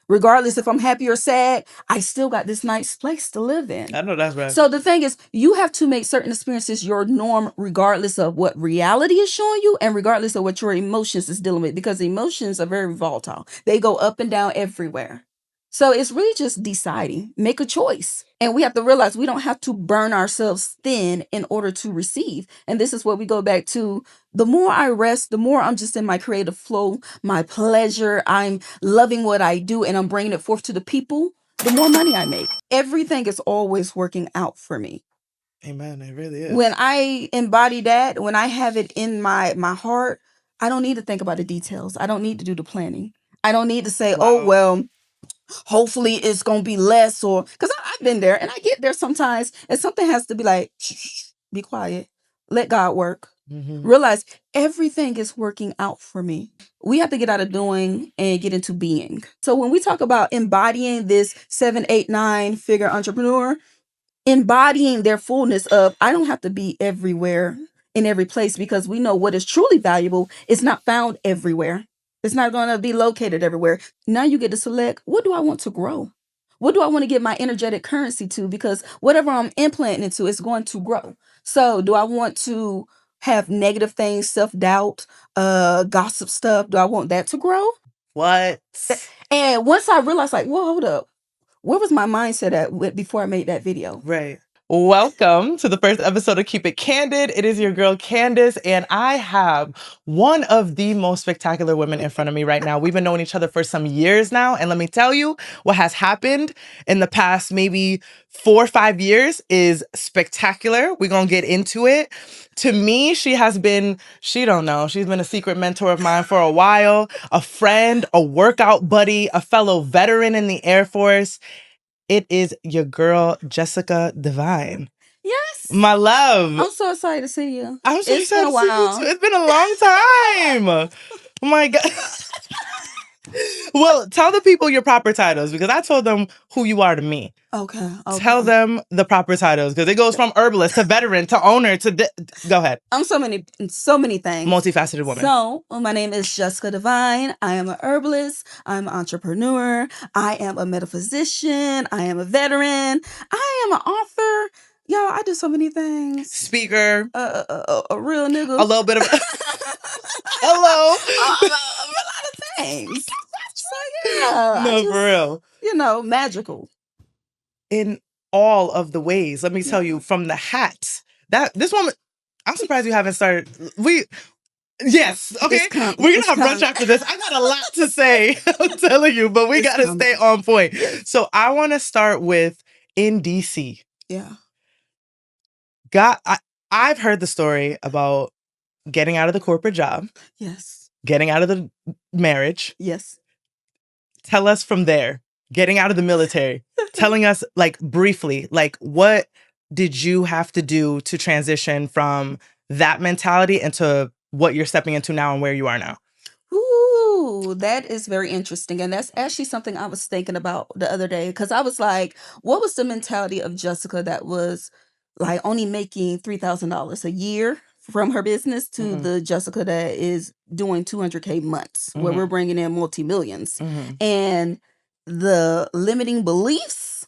Regardless if I'm happy or sad, I still got this nice place to live in. I know that's right. So the thing is, you have to make certain experiences your norm, regardless of what reality is showing you and regardless of what your emotions is dealing with, because emotions are very volatile. They go up and down everywhere. So it's really just deciding, make a choice. And we have to realize we don't have to burn ourselves thin in order to receive. And this is what we go back to. The more I rest, the more I'm just in my creative flow, my pleasure. I'm loving what I do and I'm bringing it forth to the people. The more money I make. Everything is always working out for me. Amen. It really is. When I embody that, when I have it in my heart, I don't need to think about the details. I don't need to do the planning. I don't need to say, oh, well, hopefully it's going to be less, or because I've been there and I get there sometimes and something has to be like, shh, be quiet. Let God work. Realize everything is working out for me. We have to get out of doing and get into being. So when we talk about embodying this 7, 8, 9 figure entrepreneur, embodying their fullness of, I don't have to be everywhere in every place, because we know what is truly valuable is not found everywhere. It's not going to be located everywhere. Now you get to select, what do I want to grow? What do I want to get my energetic currency to? Because whatever I'm implanting into is going to grow. So do I want to have negative things, self-doubt, gossip stuff? Do I want that to grow? What? And once I realized, like, whoa, hold up. Where was my mindset at before I made that video? Right. Welcome to the first episode of Keep It Candid. It is your girl, Candace, and I have one of the most spectacular women in front of me right now. We've been knowing each other for some years now, and let me tell you, what has happened in the past maybe 4 or 5 years is spectacular. We're going to get into it. To me, she's been a secret mentor of mine for a while, a friend, a workout buddy, a fellow veteran in the Air Force. It is your girl, Jessica Divine. Yes. My love. I'm so excited to see you. I'm so It's excited been a to see you while. too. It's been a long time. Oh my God. Well, tell the people your proper titles, because I told them who you are to me. Okay. Tell them the proper titles, because it goes from herbalist to veteran to owner to... Go ahead. I'm so many things. Multifaceted woman. So, my name is Jessica Divine. I am an herbalist. I'm an entrepreneur. I am a metaphysician. I am a veteran. I am an author. Y'all, I do so many things. Speaker. A real nigga. A little bit of... Hello. A lot of things. So, yeah. No, for real. Magical. In all of the ways. Let me tell you, from the hat. This woman... I'm surprised you haven't started... Yes, okay. We're going to have brunch after this. I got a lot to say, I'm telling you, but we got to stay on point. So I want to start with in DC. Yeah. I've heard the story about getting out of the corporate job. Yes. Getting out of the marriage. Yes. Tell us from there. Getting out of the military. Telling us, like, briefly, like, what did you have to do to transition from that mentality into what you're stepping into now and where you are now? Ooh, that is very interesting. And that's actually something I was thinking about the other day, because I was like, what was the mentality of Jessica that was like only making $3,000 a year from her business to the Jessica that is doing 200K months, where we're bringing in multi-millions. And the limiting beliefs,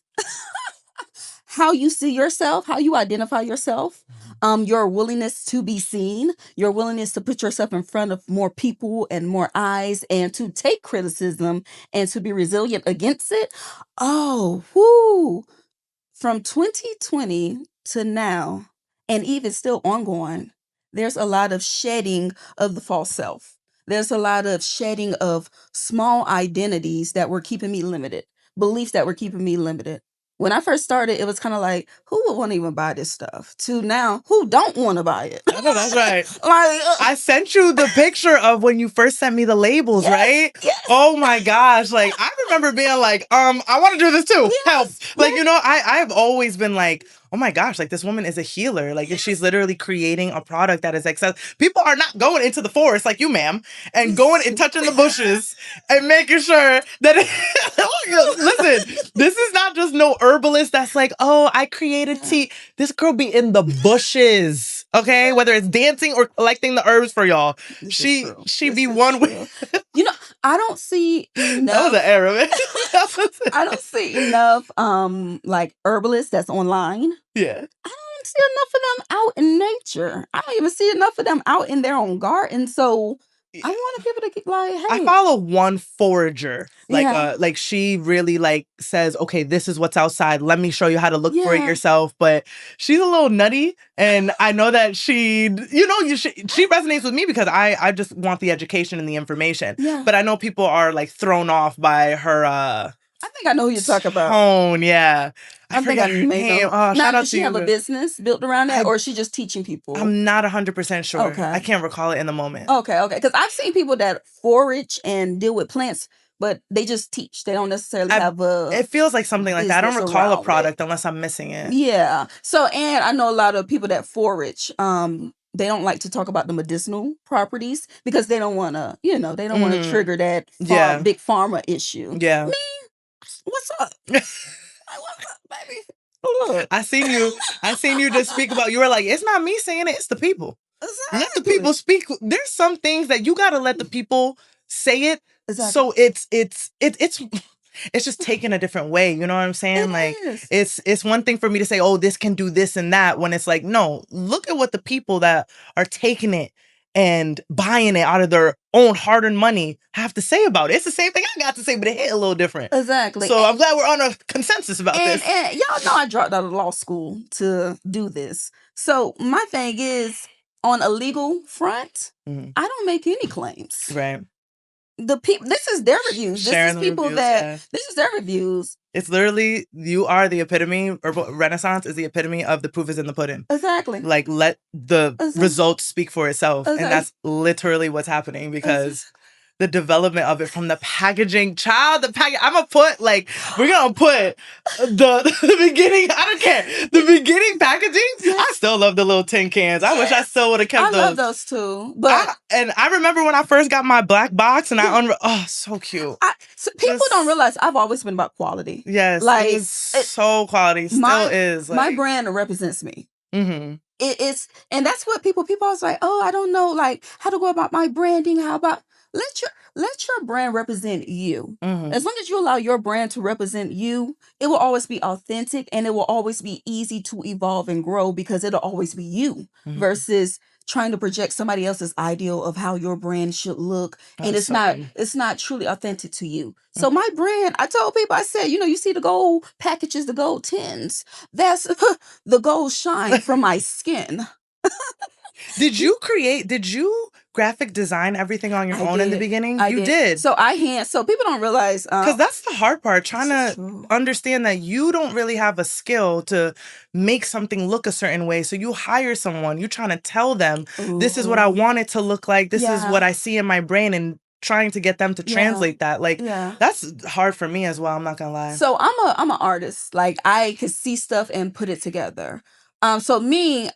how you see yourself, how you identify yourself, your willingness to be seen, your willingness to put yourself in front of more people and more eyes, and to take criticism and to be resilient against it. Oh, whoo. From 2020 to now, and even still ongoing, there's a lot of shedding of the false self. There's a lot of shedding of small identities that were keeping me limited, beliefs that were keeping me limited. When I first started, it was kind of like, who would want to even buy this stuff? To now, who don't want to buy it? I know, that's right. I sent you the picture of when you first sent me the labels, right? Yes. Oh my gosh. Like, I remember being like, I want to do this too. Yes. Help. Like, I've always been like, oh my gosh, like this woman is a healer. Like she's literally creating a product that is accessible. People are not going into the forest like you, ma'am, and going and touching the bushes and making sure that listen, this is not just no herbalist that's like, oh, I created tea. This girl be in the bushes, okay? Whether it's dancing or collecting the herbs for y'all. She be one with... I don't see That was an enough. error, man. I don't see enough like herbalists that's online. Yeah. I don't see enough of them out in nature. I don't even see enough of them out in their own garden. So I want people to get like, I hey, follow one forager. yeah, Like she really like says, okay, this is what's outside. Let me show you how to look for it yeah, yourself. But she's a little nutty. And I know that she resonates with me because I just want the education and the information. yeah. But I know people are like thrown off by her I think I know who you're talking about. tone. Yeah. I I think I forgot her may name. know. Oh, Now, shout out does to she you. have a business built around that, or is she just teaching people? I'm not 100% sure. Okay. I can't recall it in the moment. Okay. Because I've seen people that forage and deal with plants, but they just teach. They don't necessarily have a It feels like something like that. I don't business recall a around it. product unless I'm missing it. Yeah. So, and I know a lot of people that forage. They don't like to talk about the medicinal properties because they don't want to, they don't want to trigger that Yeah. big pharma issue. Yeah. Me, what's up? Like, what's up, baby? Look. I seen you just speak about, you were like, it's not me saying it, it's the people. Exactly. Let the people speak. There's some things that you gotta let the people say it. Exactly. So it's just taken a different way. You know what I'm saying? It's one thing for me to say, oh, this can do this and that, when it's like, no, look at what the people that are taking it and buying it out of their own hard-earned money have to say about it. It's the same thing I got to say, but it hit a little different. Exactly. So I'm glad we're on a consensus about this. And y'all know I dropped out of law school to do this. So my thing is, on a legal front, I don't make any claims. Right. This is their reviews. Sharing this is people reviews, this is their reviews. It's literally, you are the epitome, or Renaissance is the epitome of the proof is in the pudding. Exactly. Like, let the results speak for itself. And that's literally what's happening, because the development of it, from the packaging, I'm gonna put, like, we're gonna put the beginning, I don't care, the beginning packaging. I still love the little tin cans. I wish I still would have kept those. I love those too. But I remember when I first got my black box and oh, so cute. So people don't realize I've always been about quality. Yes, like, it's so quality. Still is. Like, my brand represents me. Mm-hmm. And that's what people always like, oh, I don't know, like, how to go about my branding. How about let your brand represent you. Mm-hmm. As long as you allow your brand to represent you, it will always be authentic, and it will always be easy to evolve and grow, because it'll always be you, versus trying to project somebody else's ideal of how your brand should look. And it's not truly authentic to you. So my brand, I told people, I said, you see the gold packages, the gold tins, that's the gold shine from my skin. Did you graphic design everything on your own in the beginning? You did. So so people don't realize, because that's the hard part, trying to understand that you don't really have a skill to make something look a certain way. So you hire someone, you're trying to tell them, this is what I want it to look like. This is what I see in my brain, and trying to get them to translate that. Like, that's hard for me as well. I'm not gonna lie. So I'm an artist. Like, I could see stuff and put it together. So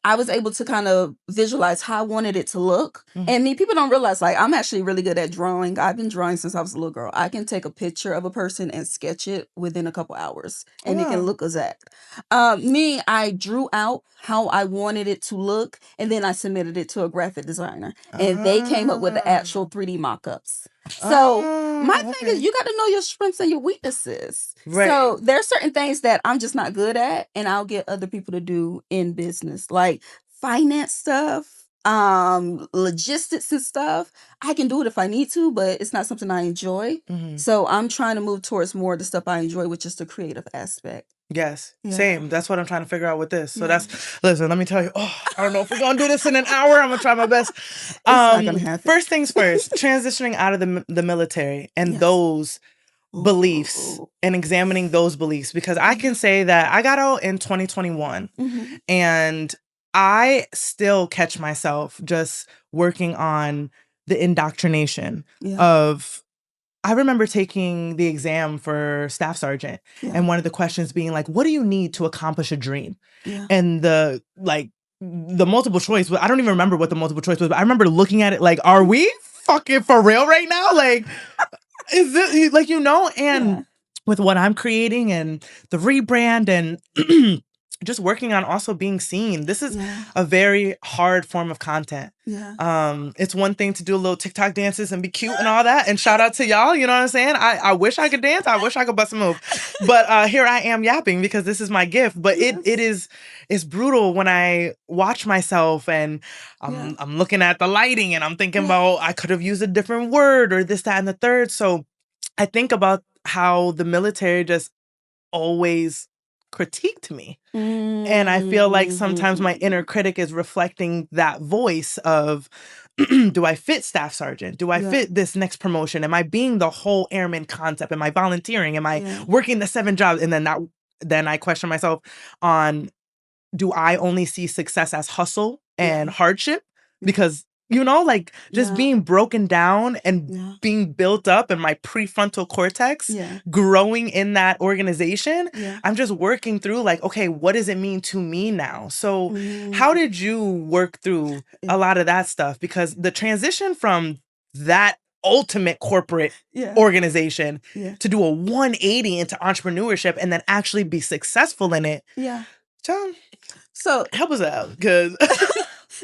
I was able to kind of visualize how I wanted it to look. And people don't realize, like, I'm actually really good at drawing. I've been drawing since I was a little girl. I can take a picture of a person and sketch it within a couple hours, and it can look exact. I drew out how I wanted it to look, and then I submitted it to a graphic designer, and they came up with the actual 3D mock-ups. So my thing is, you got to know your strengths and your weaknesses. Right. So there are certain things that I'm just not good at, and I'll get other people to do in business, like finance stuff, logistics and stuff. I can do it if I need to, but it's not something I enjoy. So I'm trying to move towards more of the stuff I enjoy, which is the creative aspect. Yes, same. That's what I'm trying to figure out with this. So listen, let me tell you, I don't know if we're going to do this in an hour. I'm going to try my best. It's not gonna happen. First things first, transitioning out of the military and those beliefs, and examining those beliefs, because I can say that I got out in 2021 and I still catch myself just working on the indoctrination of, I remember taking the exam for staff sergeant, and one of the questions being like, what do you need to accomplish a dream? And the multiple choice, I don't even remember what the multiple choice was, but I remember looking at it like, are we fucking for real right now? Like, is it like, and with what I'm creating and the rebrand and just working on also being seen. This is Yeah. a very hard form of content. Yeah. It's one thing to do a little TikTok dances and be cute and all that. And shout out to y'all. You know what I'm saying? I wish I could dance. I wish I could bust a move. But here I am yapping because this is my gift. But it's brutal when I watch myself and I'm looking at the lighting and I'm thinking about I could have used a different word or this, that, and the third. So I think about how the military just always critiqued me. And I feel like sometimes my inner critic is reflecting that voice of, do I fit staff sergeant? Do I fit this next promotion? Am I being the whole airman concept? Am I volunteering? Am I working the 7 jobs? And then I question myself on, do I only see success as hustle and hardship? Because, like just being broken down and being built up in my prefrontal cortex, growing in that organization, I'm just working through like, okay, what does it mean to me now? So how did you work through a lot of that stuff? Because the transition from that ultimate corporate organization to do a 180 into entrepreneurship and then actually be successful in it. John, so help us out, because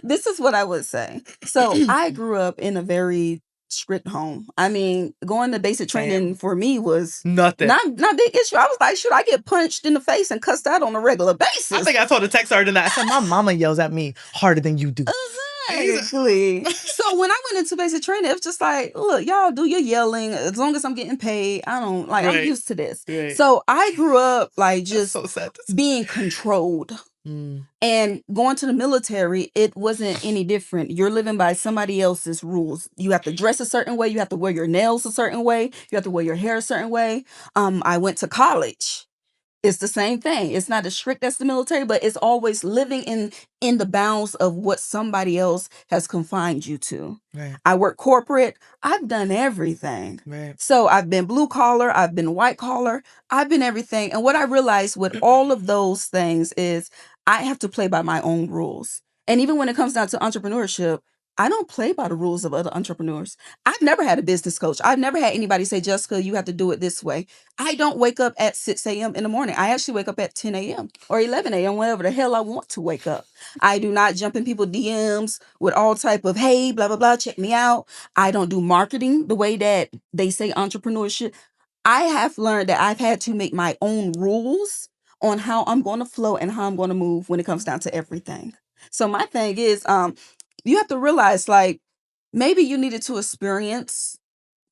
this is what I would say. So I grew up in a very strict home. I mean, going to basic training for me was nothing. Not big issue. I was like, should I get punched in the face and cussed out on a regular basis? I think I told the tech sergeant that. I said, my mama yells at me harder than you do. Exactly. So when I went into basic training, it was just like, look, y'all do your yelling. As long as I'm getting paid, I don't like, I'm used to this. So I grew up like just being controlled. And going to the military, it wasn't any different. You're living by somebody else's rules. You have to dress a certain way. You have to wear your nails a certain way. You have to wear your hair a certain way. I went to college. It's the same thing. It's not as strict as the military, but it's always living in the bounds of what somebody else has confined you to. I work corporate. I've done everything. So I've been blue collar. I've been white collar. I've been everything. And what I realized with all of those things is I have to play by my own rules. And even when it comes down to entrepreneurship, I don't play by the rules of other entrepreneurs. I've never had a business coach. I've never had anybody say, Jessica, you have to do it this way. I don't wake up at 6 a.m. in the morning. I actually wake up at 10 a.m. or 11 a.m., whenever the hell I want to wake up. I do not jump in people's DMs with all type of, hey, blah, blah, blah, check me out. I don't do marketing the way that they say entrepreneurship. I have learned that I've had to make my own rules on how I'm going to flow and how I'm going to move when it comes down to everything. So my thing is, you have to realize, like, maybe you needed to experience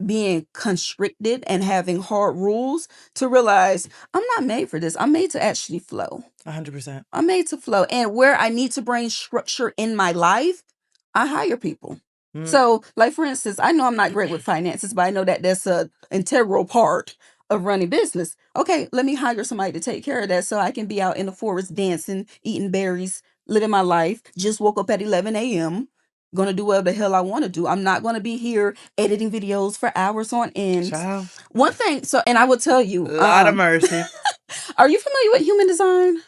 being constricted and having hard rules to realize I'm not made for this. I'm made to actually flow. 100%. I'm made to flow. And where I need to bring structure in my life, I hire people. So, like, for instance, I know I'm not great with finances, but I know that that's an integral part of running business. Okay, let me hire somebody to take care of that so I can be out in the forest dancing, eating berries, living my life. Just woke up at 11 a.m. Gonna do whatever the hell I want to do. I'm not gonna be here editing videos for hours on end. Child. One thing, and I will tell you, lot of mercy. Are you familiar with human design?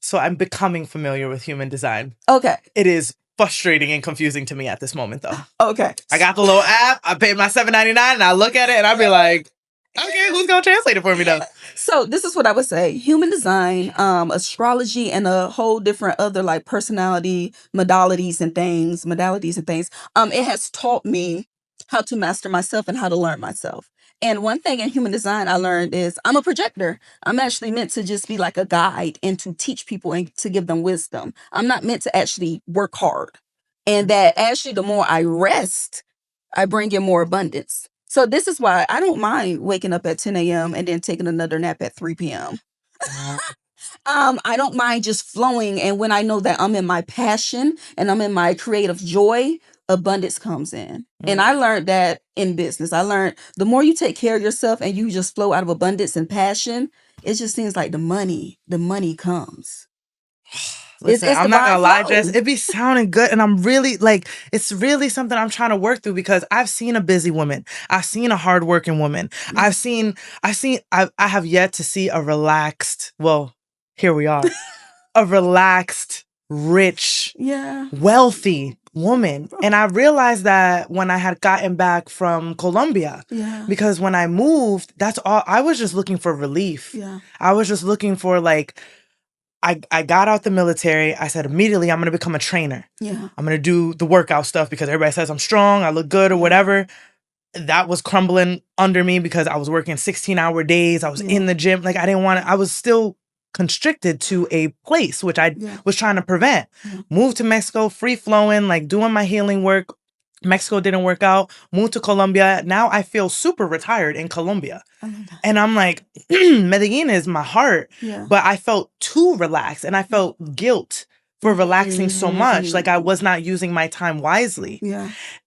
So I'm becoming familiar with human design. Okay. It is frustrating and confusing to me at this moment, though. Okay. I got the little app. I paid my $7.99, and I look at it, and I be like, okay, who's gonna translate it for me though? So this is what I would say: human design, astrology, and a whole different other like personality modalities and things. It has taught me how to master myself and how to learn myself. And one thing in human design I learned is I'm a projector. I'm actually meant to just be like a guide and to teach people and to give them wisdom. I'm not meant to actually work hard. And that actually, the more I rest, I bring in more abundance. So this is why I don't mind waking up at 10 a.m. and then taking another nap at 3 p.m. I don't mind just flowing. And when I know that I'm in my passion and I'm in my creative joy, abundance comes in. And I learned that in business. I learned the more you take care of yourself and you just flow out of abundance and passion, it just seems like the money comes. Listen, I'm not gonna lie, Jess. It be sounding good, and I'm really like, it's really something I'm trying to work through because I've seen a busy woman, I've seen a hardworking woman, I have yet to see a relaxed. Well, here we are, a relaxed, rich, wealthy woman, and I realized that when I had gotten back from Colombia, because when I moved, that's all I was just looking for relief. I was just looking for like I got out the military. I said immediately I'm going to become a trainer. Yeah. I'm going to do the workout stuff because everybody says I'm strong, I look good or whatever. That was crumbling under me because I was working 16-hour days. I was in the gym. Like, I didn't want to, I was still constricted to a place, which I was trying to prevent. Moved to Mexico, free flowing, like doing my healing work. Mexico didn't work out. Moved to Colombia. Now I feel super retired in Colombia. And I'm like, Medellin is my heart. But I felt too relaxed and I felt guilt for relaxing so much. Like, I was not using my time wisely.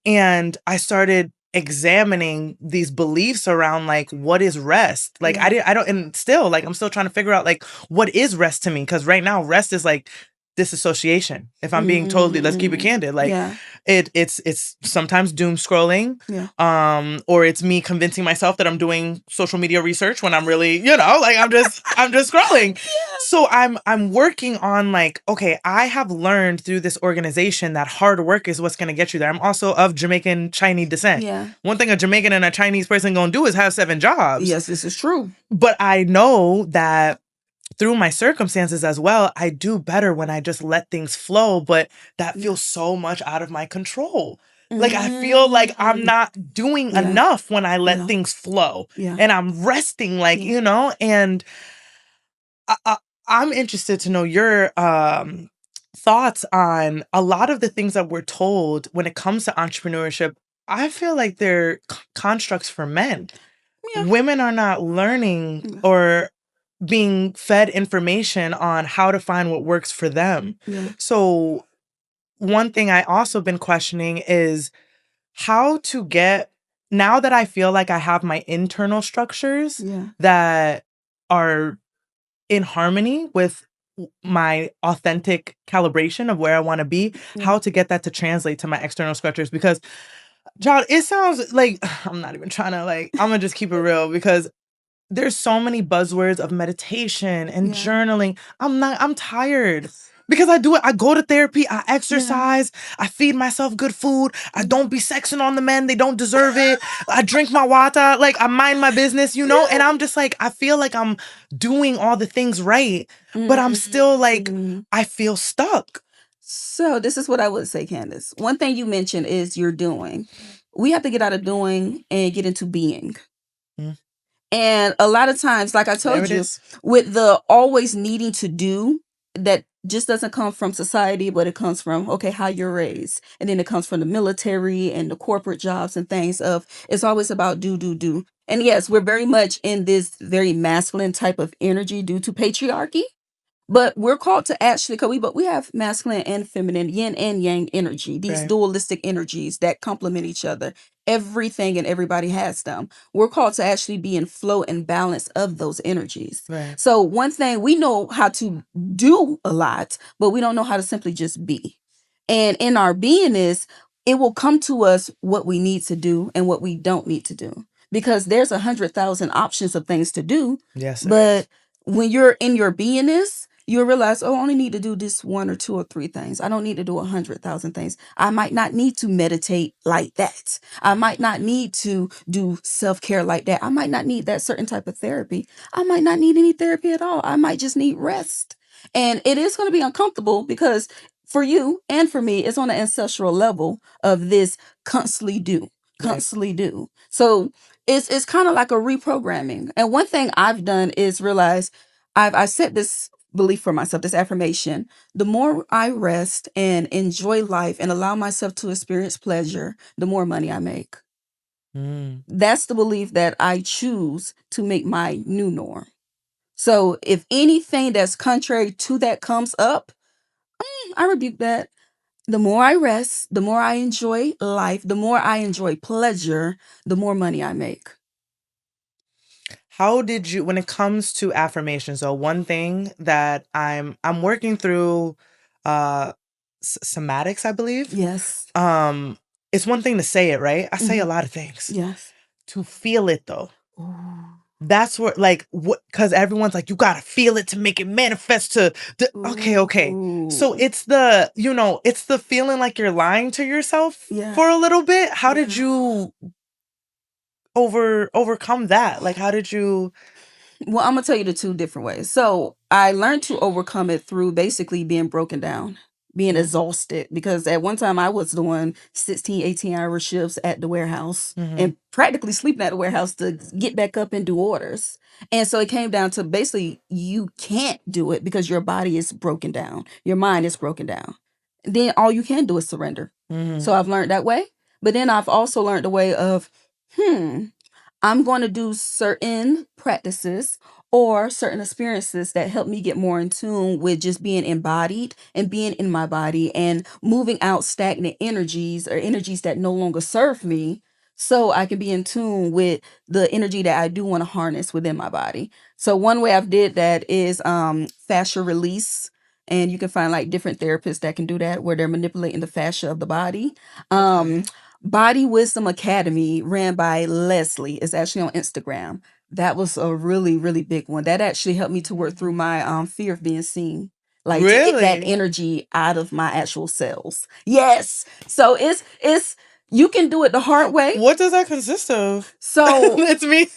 And I started examining these beliefs around like, what is rest? Like, I don't, and still, like, I'm still trying to figure out like, what is rest to me? Because right now, rest is like disassociation. If I'm being totally, let's keep it candid. Like, it's sometimes doom scrolling, or it's me convincing myself that I'm doing social media research when I'm really, like, I'm just scrolling. So I'm working on like, okay, I have learned through this organization that hard work is what's going to get you there. I'm also of Jamaican Chinese descent. One thing a Jamaican and a Chinese person gonna do is have 7 jobs. Yes, this is true. But I know that through my circumstances as well, I do better when I just let things flow, but that feels so much out of my control. Like, I feel like I'm not doing enough when I let things flow. And I'm resting, like, and I'm interested to know your thoughts on a lot of the things that we're told when it comes to entrepreneurship. I feel like they're constructs for men. Women are not learning or being fed information on how to find what works for them. So one thing I also been questioning is how to get, now that I feel like I have my internal structures that are in harmony with my authentic calibration of where I want to be, how to get that to translate to my external structures. Because, child, it sounds like, I'm not even trying to, like, I'm gonna just keep it real because there's so many buzzwords of meditation and journaling. I'm tired because I do it. I go to therapy, I exercise, I feed myself good food. I don't be sexing on the men. They don't deserve it. I drink my water. Like, I mind my business, and I'm just like, I feel like I'm doing all the things right, but I'm still like, I feel stuck. So this is what I would say, Candace. One thing you mentioned is you're doing. We have to get out of doing and get into being. And a lot of times, like I told you, with the always needing to do, that just doesn't come from society, but it comes from, okay, how you're raised. And then it comes from the military and the corporate jobs and things of, it's always about do, do, do. And yes, we're very much in this very masculine type of energy due to patriarchy. But we're called to actually, but we have masculine and feminine, yin and yang energy, these dualistic energies that complement each other. Everything and everybody has them. We're called to actually be in flow and balance of those energies. So one thing, we know how to do a lot, but we don't know how to simply just be. And in our beingness, it will come to us what we need to do and what we don't need to do. Because there's 100,000 options of things to do. Yes, but when you're in your beingness, you'll realize, oh, I only need to do this 1 or 2 or 3 things. I don't need to do 100,000 things. I might not need to meditate like that. I might not need to do self-care like that. I might not need that certain type of therapy. I might not need any therapy at all. I might just need rest. And it is going to be uncomfortable because for you and for me, it's on an ancestral level of this constantly do. So it's kind of like a reprogramming. And one thing I've done is realize I set this belief for myself, this affirmation: the more I rest and enjoy life and allow myself to experience pleasure, the more money I make. That's the belief that I choose to make my new norm. So if anything that's contrary to that comes up, I rebuke that. The more I rest, the more I enjoy life, the more I enjoy pleasure, the more money I make. How did you, when it comes to affirmations, though, one thing that I'm working through somatics, I believe. Yes. It's one thing to say it, right? I say a lot of things. Yes. To feel it, though. That's where, like, what, because everyone's like, you gotta feel it to make it manifest to okay. So it's the, it's the feeling like you're lying to yourself for a little bit. How did you overcome that? Like, how did you? Well, I'm gonna tell you the two different ways. So I learned to overcome it through basically being broken down, being Mm. exhausted. Because at one time I was doing 16, 18-hour shifts at the warehouse Mhm. and practically sleeping at the warehouse to get back up and do orders. And so it came down to basically you can't do it because your body is broken down, your mind is broken down. Then all you can do is surrender. Mhm. So I've learned that way. But then I've also learned the way of, I'm going to do certain practices or certain experiences that help me get more in tune with just being embodied and being in my body and moving out stagnant energies or energies that no longer serve me so I can be in tune with the energy that I do want to harness within my body. So one way I've did that is fascia release, and you can find like different therapists that can do that where they're manipulating the fascia of the body. Okay. Body Wisdom Academy, ran by Leslie, is actually on Instagram. That was a really, really big one. That actually helped me to work through my fear of being seen, like to get that Really? energy out of my actual cells. Yes. So it's you can do it the hard way. What does that consist of? So It's me.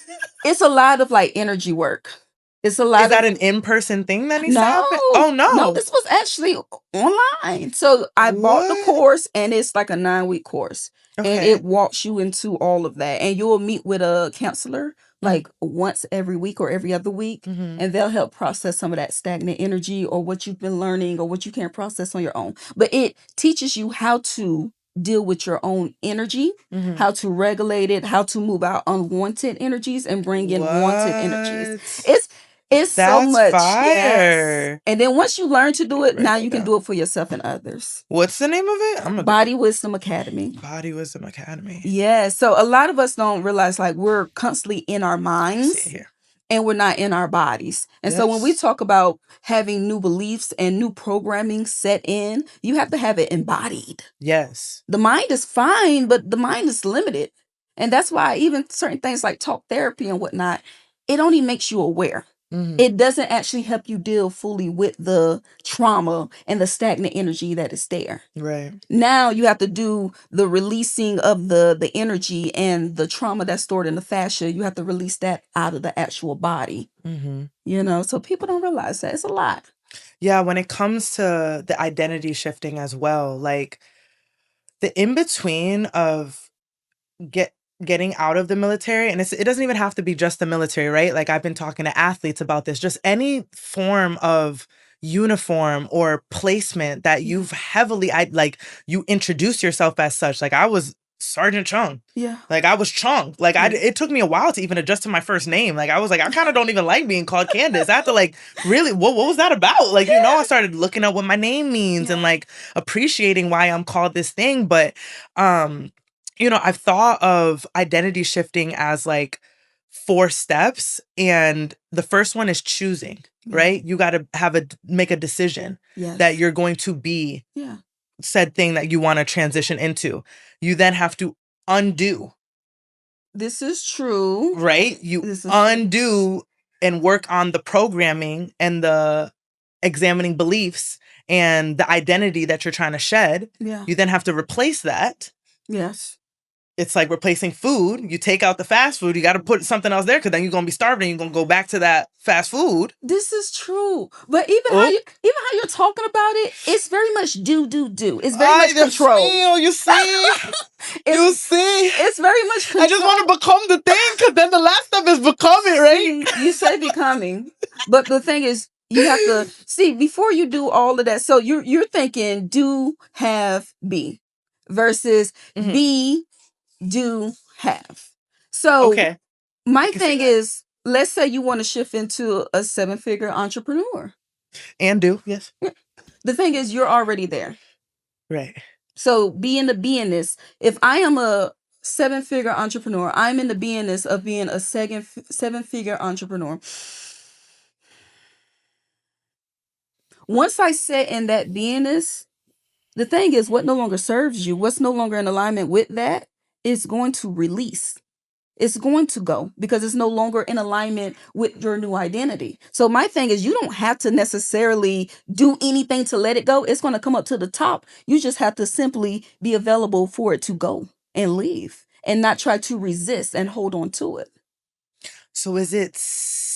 it's a lot of like energy work. It's a Is lot of that an in-person thing that needs to no, happen? Oh no, no. this was actually online. So I bought the What? course and it's like a 9-week course. And Okay. it walks you into all of that. And you'll meet with a counselor Mm. like once every week or every other week. Mhm. And they'll help process some of that stagnant energy or what you've been learning or what you can't process on your own. But it teaches you how to deal with your own energy, Mhm. how to regulate it, how to move out unwanted energies and bring in wanted energies. What? It's so That's much. Yes. fire. And then once you learn to do it, now Write that you can down. do it for yourself and others. What's the name of it? I'm gonna Body Wisdom Academy. Body Wisdom Academy. Yeah. So a lot of us don't realize like we're constantly in our I see it minds here. and we're not in our bodies. And so when we Yes. talk about having new beliefs and new programming set in, you have to have it embodied. Yes. The mind is fine, but the mind is limited. And that's why even certain things like talk therapy and whatnot, it only makes you aware. Mhm. It doesn't actually help you deal fully with the trauma and the stagnant energy that is there. Right. Now you have to do the releasing of the energy and the trauma that's stored in the fascia. You have to release that out of the actual body. Mhm. So people don't realize that. It's a lot. Yeah, when it comes to the identity shifting as well, like the in between of get getting out of the military, and it doesn't even have to be just the military, right? Like I've been talking to athletes about this, just any form of uniform or placement that you've heavily like you introduce yourself as such. Like I was Sergeant Chung. Yeah. Like I was Chung. Like it took me a while to even adjust to my first name. Like I was like, I kind of don't even like being called Candace. I had to like really, what was that about? Like, I started looking up what my name means and like appreciating why I'm called this thing. But I've thought of identity shifting as like 4 steps. And the first one is choosing, right? You got to make a decision that you're going to be said thing that you want to transition into. You then have to undo. This is true. Right? You undo and work on the programming and the examining beliefs and the identity that you're trying to shed. Yeah. You then have to replace that. Yes. It's like replacing food. You take out the fast food. You got to put something else there because then you're going to be starving and you're going to go back to that fast food. This is true. But even how you're talking about it, it's very much do. It's very much control. You see? You see? It's very much control. I just want to become the thing because then the last step is becoming, right? You say becoming. But the thing is, you have to see before you do all of that. So you're thinking do, have, be versus be, do, have. So my thing is, let's say you want to shift into a 7-figure entrepreneur. And do, yes. The thing is, you're already there. Right. So be in the beingness. If I am a 7-figure entrepreneur, I'm in the beingness of being a 7-figure entrepreneur. Once I set in that beingness, the thing is, what no longer serves you, what's no longer in alignment with that, is going to release. It's going to go because it's no longer in alignment with your new identity. So my thing is, you don't have to necessarily do anything to let it go. It's going to come up to the top. You just have to simply be available for it to go and leave and not try to resist and hold on to it. So is it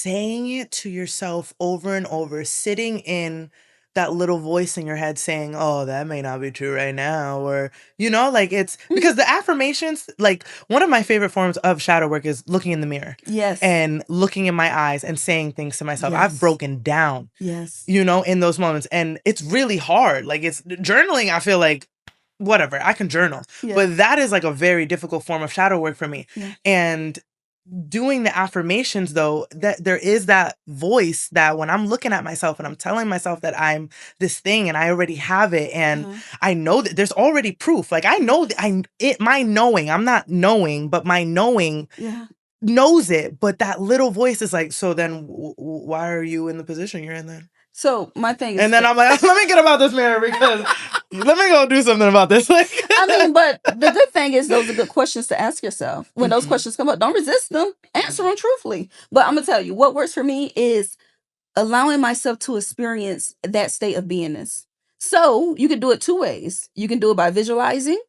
saying it to yourself over and over, sitting in that little voice in your head saying, oh, that may not be true right now. Or, like it's because the affirmations, like one of my favorite forms of shadow work is looking in the mirror. Yes. And looking in my eyes and saying things to myself. Yes. I've broken down. Yes. In those moments. And it's really hard. Like it's journaling, I feel like whatever, I can journal. Yeah. But that is like a very difficult form of shadow work for me. Yeah. And doing the affirmations though, that there is that voice that when I'm looking at myself and I'm telling myself that I'm this thing and I already have it and I know that there's already proof. Like I know that my knowing, I'm not knowing, but my knowing knows it. But that little voice is like, so then why are you in the position you're in then? So my thing is, and then I'm like, let me get about this mirror because let me go do something about this. Like, I mean, but the good thing is those are good questions to ask yourself. When those questions come up, don't resist them. Answer them truthfully. But I'm gonna tell you, what works for me is allowing myself to experience that state of beingness. So you can do it two ways. You can do it by visualizing.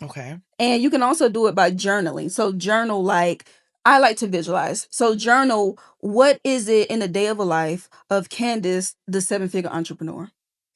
Okay. And you can also do it by journaling. So journal, like I like to visualize. So journal, what is it in a day of a life of Candace, the 7-figure entrepreneur?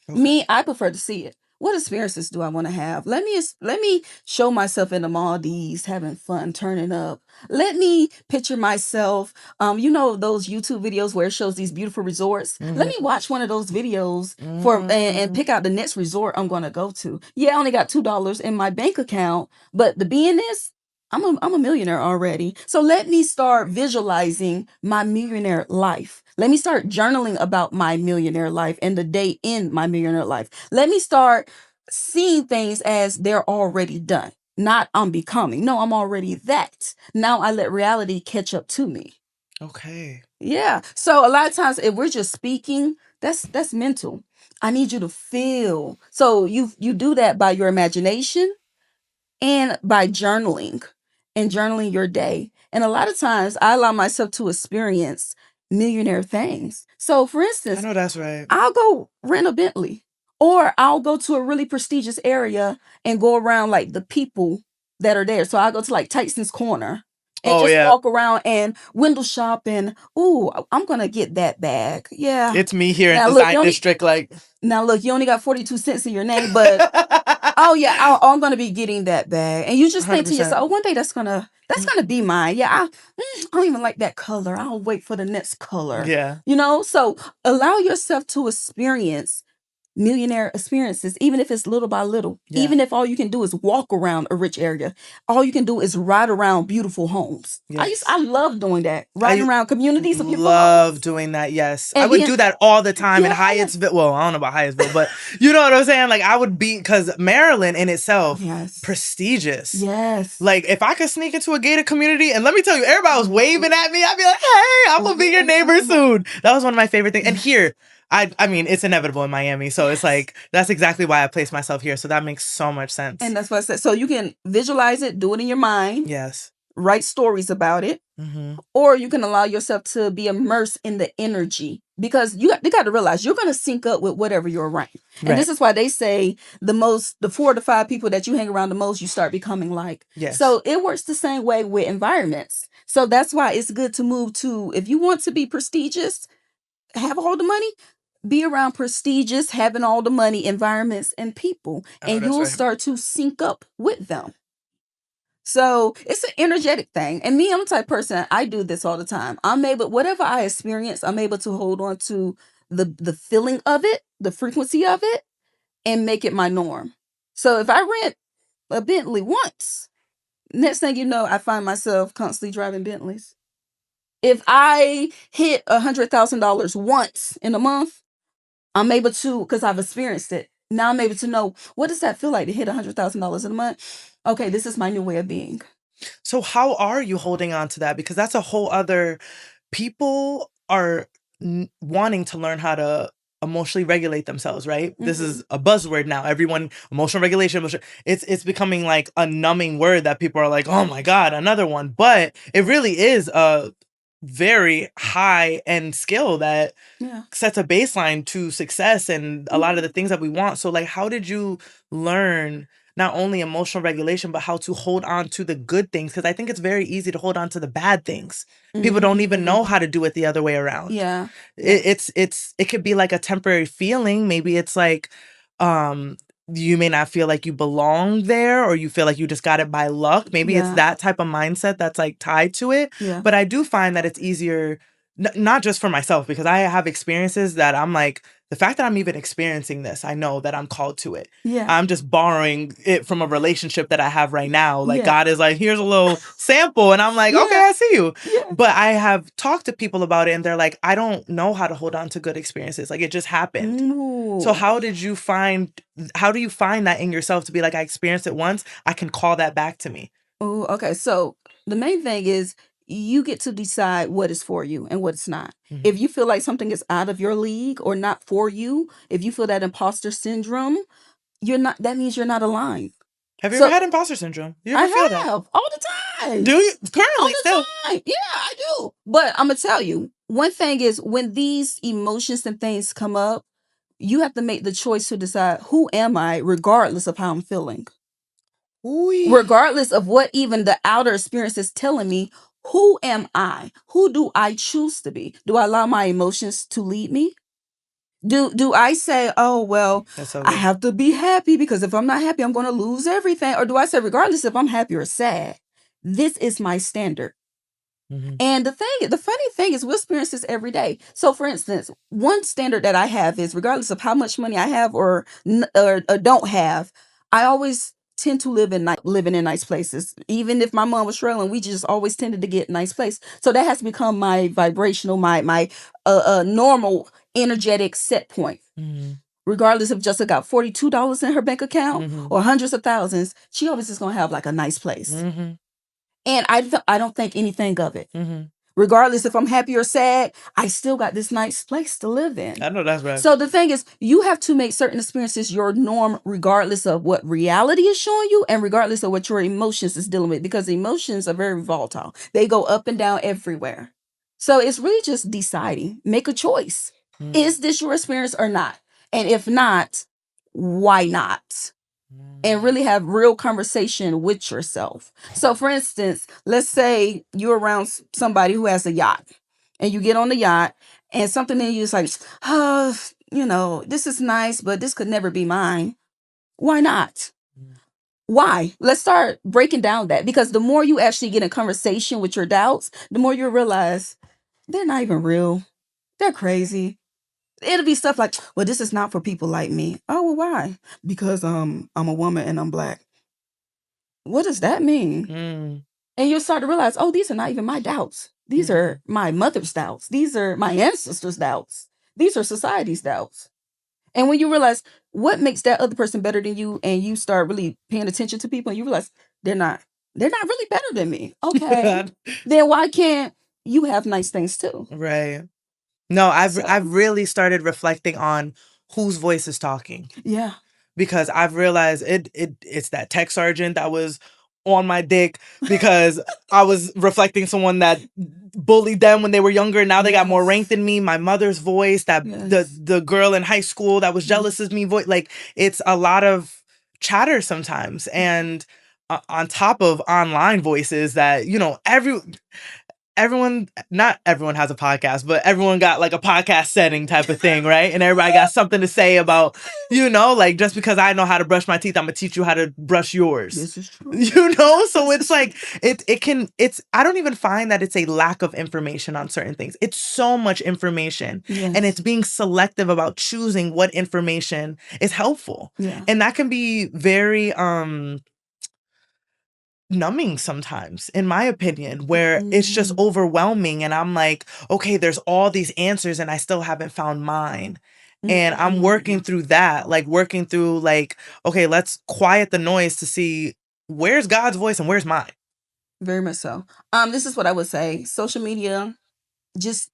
Okay. Me, I prefer to see it. What experiences do I want to have? Let me show myself in the Maldives having fun, turning up. Let me picture myself, those YouTube videos where it shows these beautiful resorts. Mm-hmm. Let me watch one of those videos and pick out the next resort I'm going to go to. Yeah, I only got $2 in my bank account, but the beingness, I'm a millionaire already. So let me start visualizing my millionaire life. Let me start journaling about my millionaire life and the day in my millionaire life. Let me start seeing things as they're already done. Not I'm becoming. No, I'm already that. Now I let reality catch up to me. Okay. Yeah. So a lot of times if we're just speaking, that's mental. I need you to feel. So you do that by your imagination and by journaling and journaling your day. And a lot of times I allow myself to experience millionaire things. So for instance, I know that's right. I'll go rent a Bentley or I'll go to a really prestigious area and go around like the people that are there. So I'll go to like Tyson's Corner and walk around and window shop and, ooh, I'm going to get that bag. Yeah. It's me here in Design District. Now look, you only got 42 cents in your name, but oh yeah, I'm gonna be getting that bag. And you just think to yourself, oh, one day that's gonna be mine. Yeah, I don't even like that color. I'll wait for the next color. Yeah. So allow yourself to experience millionaire experiences, even if it's little by little. Yeah. Even if all you can do is walk around a rich area. All you can do is ride around beautiful homes. Yes. I love doing that. Riding around communities of beautiful homes. Love doing that, yes. And I would do that all the time in Hyattsville. Well, I don't know about Hyattsville, but you know what I'm saying? Like I would be, because Maryland in itself, prestigious. Yes. Like if I could sneak into a gated community, and let me tell you, everybody was waving at me, I'd be like, hey, I'm gonna be your neighbor soon. That was one of my favorite things. And here, I mean, it's inevitable in Miami. So it's like, that's exactly why I placed myself here. So that makes so much sense. And that's what I said. So you can visualize it, do it in your mind. Yes. Write stories about it. Mm-hmm. Or you can allow yourself to be immersed in the energy. Because you got to realize you're going to sync up with whatever you're around. And this is why they say the 4 to 5 people that you hang around the most, you start becoming like. Yes. So it works the same way with environments. So that's why it's good to move to, if you want to be prestigious, have all the money, be around prestigious, having all the money, environments and people, and you'll start to sync up with them. So it's an energetic thing. And me, I'm the type of person, I do this all the time. Whatever I experience, I'm able to hold on to the feeling of it, the frequency of it, and make it my norm. So if I rent a Bentley once, next thing you know, I find myself constantly driving Bentleys. If I hit $100,000 once in a month, I'm able to, because I've experienced it. Now I'm able to know, what does that feel like to hit $100,000 in a month? Okay, this is my new way of being. So how are you holding on to that? Because that's a whole other, people are wanting to learn how to emotionally regulate themselves, right? Mm-hmm. This is a buzzword now. Everyone, emotional regulation, it's becoming like a numbing word that people are like, oh my God, another one. But it really is a very high end skill that sets a baseline to success and a lot of the things that we want. So like, how did you learn not only emotional regulation, but how to hold on to the good things. Because I think it's very easy to hold on to the bad things. People don't even know how to do it the other way around. Yeah. It could be like a temporary feeling. Maybe it's like, you may not feel like you belong there, or you feel like you just got it by luck. Maybe it's that type of mindset that's like tied to it. Yeah. But I do find that it's easier, not just for myself, because I have experiences that I'm like, the fact that I'm even experiencing this, I know that I'm called to it. Yeah. I'm just borrowing it from a relationship that I have right now. Like, Yeah. God is like, here's a little sample. And I'm like, Yeah. okay, I see you. Yeah. But I have talked to people about it, and they're like, I don't know how to hold on to good experiences. Like, it just happened. Ooh. So how do you find that in yourself to be like, I experienced it once, I can call that back to me? Oh, okay. So the main thing is you get to decide what is for you and what's not. If you feel like something is out of your league or not for you, if you feel that imposter syndrome, that means you're not aligned. Have you ever had imposter syndrome? You ever feel that? I have all the time. Do you currently All the still? time. Yeah, I do. But I'm gonna tell you, one thing is when these emotions and things come up, you have to make the choice to decide, who am I, regardless of how I'm feeling. Ooh. Regardless of what even the outer experience is telling me, who am I? Who do I choose to be? Do I allow my emotions to lead me? Do I say, oh, well, I have to be happy because if I'm not happy, I'm going to lose everything? Or do I say, regardless if I'm happy or sad, this is my standard? And the funny thing is, we experience this every day. So, for instance, one standard that I have is, regardless of how much money I have or don't have, I always tend to living in nice places. Even if my mom was struggling, we just always tended to get a nice place. So that has become my vibrational, my normal, energetic set point. Regardless if Jessica got $42 in her bank account or hundreds of thousands, she always is gonna have like a nice place. And I don't think anything of it. Regardless if I'm happy or sad, I still got this nice place to live in. I know that's right. So the thing is, you have to make certain experiences your norm, regardless of what reality is showing you and regardless of what your emotions is dealing with, because emotions are very volatile. They go up and down everywhere. So it's really just deciding, make a choice. Is this your experience or not? And if not, why not? And really have real conversation with yourself. So for instance, let's say you're around somebody who has a yacht and you get on the yacht and something in you is like, oh, this is nice, but this could never be mine. Why not? Why? Let's start breaking down that, because the more you actually get in conversation with your doubts, the more you realize they're not even real. They're crazy. It'll be stuff like, well, this is not for people like me. Oh, well, why? Because I'm a woman and I'm Black. What does that mean? And you'll start to realize, oh, these are not even my doubts. These are my mother's doubts. These are my ancestors' doubts. These are society's doubts. And when you realize what makes that other person better than you, and you start really paying attention to people, and you realize they're not really better than me. Okay. Then why can't you have nice things too? Right. No, I've really started reflecting on whose voice is talking. Yeah. Because I've realized it's that tech sergeant that was on my dick because I was reflecting someone that bullied them when they were younger. Now they got more rank than me. My mother's voice, that the girl in high school that was jealous of me voice. Like, it's a lot of chatter sometimes. And on top of online voices that, everyone, not everyone has a podcast, but everyone got like a podcast setting type of thing, right? And everybody got something to say about, like, just because I know how to brush my teeth, I'm gonna teach you how to brush yours. This is true. So it's like, I don't even find that it's a lack of information on certain things. It's so much information. Yes. And it's being selective about choosing what information is helpful. Yeah. And that can be very, numbing sometimes, in my opinion, where it's just overwhelming and I'm like, okay, there's all these answers and I still haven't found mine. And I'm working through that, like working through like, okay, let's quiet the noise to see where's God's voice and where's mine. Very much so. This is what I would say. Social media, just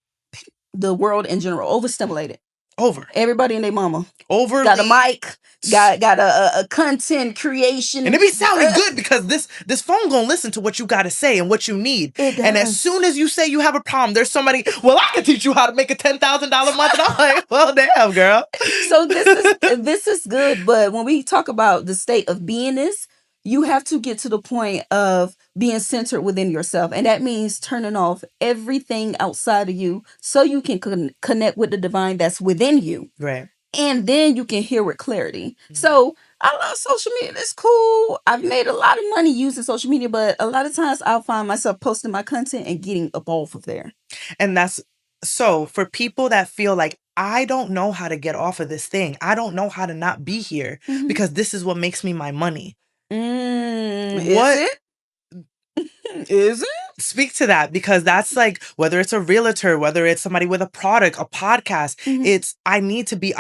the world in general, overstimulated. Over. Everybody and their mama Overly. got a mic, got a content creation. And it be sounding good because this phone gonna listen to what you gotta say and what you need. It And as does. soon as you say you have a problem, there's somebody, well, I can teach you how to make a $10,000 month. And I'm like, well, damn, girl. So this is good, but when we talk about the state of beingness, you have to get to the point of being centered within yourself, and that means turning off everything outside of you so you can connect with the divine that's within you. Right. And then you can hear with clarity. So I love social media. It's cool. I've made a lot of money using social media, but a lot of times I'll find myself posting my content and getting up off of there. And that's so for people that feel like, I don't know how to get off of this thing. I don't know how to not be here because this is what makes me my money. Is it? Is it? Speak to that, because that's like, whether it's a realtor, whether it's somebody with a product, a podcast, it's I need to be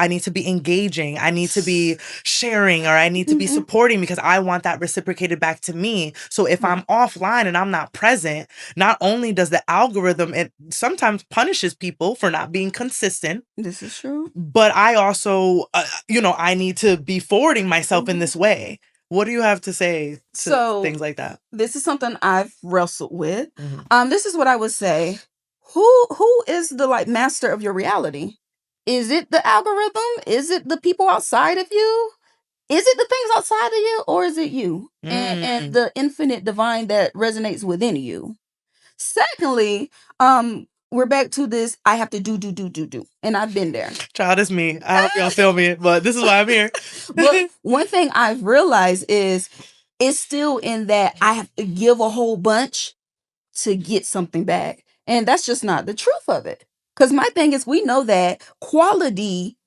engaging, I need to be sharing, or I need to be supporting because I want that reciprocated back to me. So if I'm offline and I'm not present, not only does the algorithm, it sometimes punishes people for not being consistent. This is true. But I also, I need to be forwarding myself in this way. What do you have to say to things like that? This is something I've wrestled with. This is what I would say. Who is the master of your reality? Is it the algorithm? Is it the people outside of you? Is it the things outside of you, or is it you and the infinite divine that resonates within you? Secondly, we're back to this. I have to do, and I've been there. Child, is me. I hope y'all feel me, but this is why I'm here. But one thing I've realized is it's still in that I have to give a whole bunch to get something back, and that's just not the truth of it. Because my thing is, we know that quality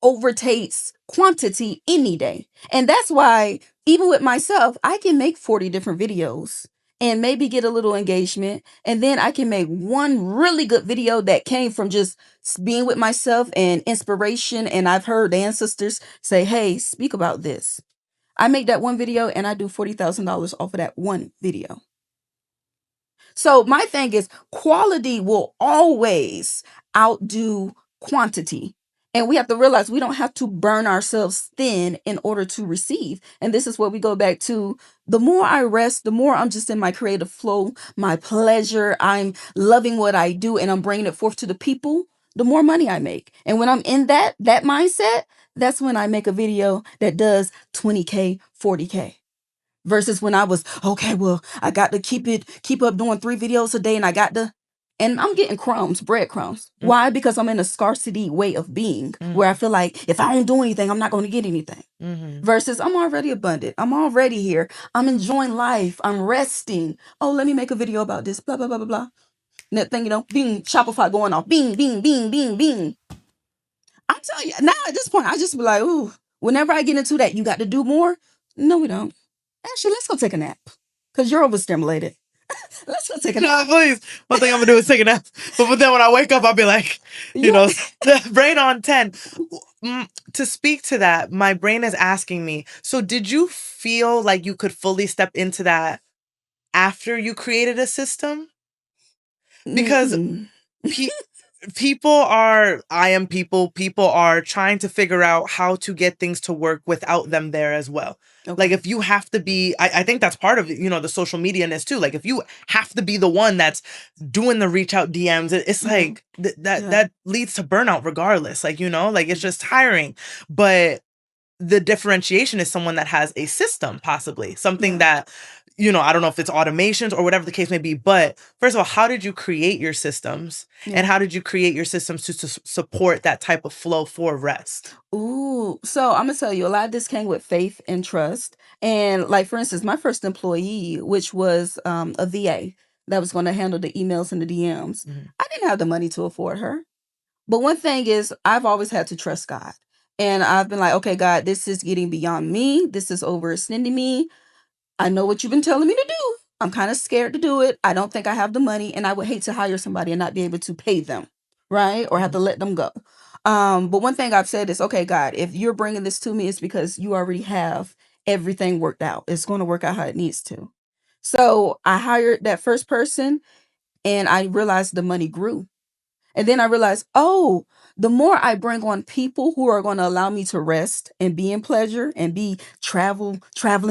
overtakes quantity any day, and that's why even with myself, I can make 40 different videos and maybe get a little engagement, and then I can make one really good video that came from just being with myself and inspiration. And I've heard ancestors say, hey, speak about this. I make that one video and I do $40,000 off of that one video. So my thing is, quality will always outdo quantity. And we have to realize we don't have to burn ourselves thin in order to receive. And this is where we go back to, the more I rest, the more I'm just in my creative flow, my pleasure. I'm loving what I do and I'm bringing it forth to the people, the more money I make. And when I'm in that mindset, that's when I make a video that does 20K, 40K. Versus when I was, okay, well, I got to keep up doing 3 videos a day, and I'm getting breadcrumbs. Why? Because I'm in a scarcity way of being where I feel like if I don't do anything, I'm not going to get anything. Versus I'm already abundant. I'm already here. I'm enjoying life. I'm resting. Oh, let me make a video about this, blah, blah, blah, blah, blah. That thing, bing, Shopify going off, bing, bing, bing, bing, bing. I'm telling you, now at this point, I just be like, ooh, whenever I get into that, you got to do more. No, we don't. Actually, let's go take a nap because you're overstimulated. Let's go take a nap. No, please. One thing I'm gonna do is take a nap. But then when I wake up, I'll be like, brain on 10. To speak to that, my brain is asking me, so did you feel like you could fully step into that after you created a system? Because people are trying to figure out how to get things to work without them there as well. Okay. Like if you have to be, I think that's part of the social media-ness too. Like if you have to be the one that's doing the reach out DMs, it's like that leads to burnout regardless. Like, it's just tiring. But the differentiation is someone that has a system, possibly something that, I don't know if it's automations or whatever the case may be. But first of all, how did you create your systems? And how did you create your systems to support that type of flow for rest? Ooh, so I'm going to tell you, a lot of this came with faith and trust. And like, for instance, my first employee, which was a VA that was going to handle the emails and the DMs, I didn't have the money to afford her. But one thing is, I've always had to trust God. And I've been like, okay, God, this is getting beyond me. This is overextending me. I know what you've been telling me to do. I'm kind of scared to do it. I don't think I have the money, and I would hate to hire somebody and not be able to pay them, right? Or have to let them go. But one thing I've said is, okay, God, if you're bringing this to me, it's because you already have everything worked out. It's going to work out how it needs to. So I hired that first person, and I realized the money grew. And then I realized, oh, the more I bring on people who are going to allow me to rest and be in pleasure and be traveling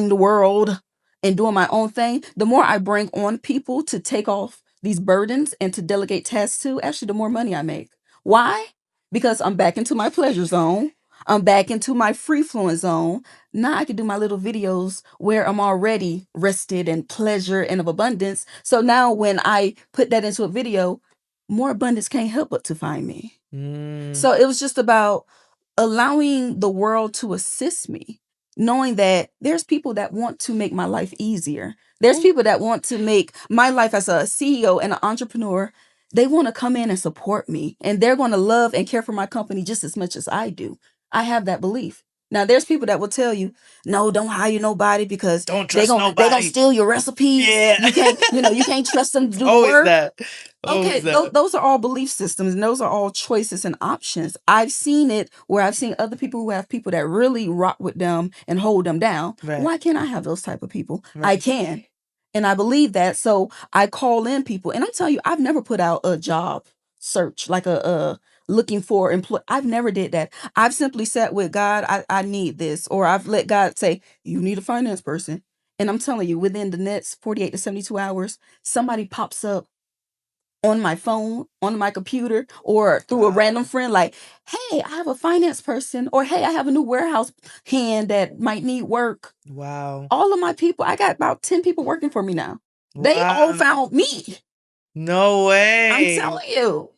the world and doing my own thing, the more I bring on people to take off these burdens and to delegate tasks to, actually, the more money I make. Why? Because I'm back into my pleasure zone. I'm back into my free flowing zone. Now I can do my little videos where I'm already rested and pleasure and of abundance. So now when I put that into a video, more abundance can't help but to find me. So it was just about allowing the world to assist me, knowing that there's people that want to make my life easier. There's people that want to make my life as a CEO and an entrepreneur. They want to come in and support me, and they're going to love and care for my company just as much as I do. I have that belief. Now, there's people that will tell you, no, don't hire nobody because Don't they trust gonna nobody. steal your recipes. Yeah. You can't, you can't trust them to do the Always work. that. Okay, Always that. those are all belief systems, and those are all choices and options. I've seen it where I've seen other people who have people that really rock with them and hold them down. Right. Why can't I have those type of people? Right. I can. And I believe that. So I call in people. And I'm telling you, I've never put out a job search, like a looking for employee. I've never did that. I've simply sat with God, I need this. Or I've let God say, you need a finance person. And I'm telling you, within the next 48 to 72 hours, somebody pops up on my phone, on my computer, or through a random friend, like, hey, I have a finance person, or hey, I have a new warehouse hand that might need work. Wow. All of my people, I got about 10 people working for me now. They all found me. No way. I'm telling you.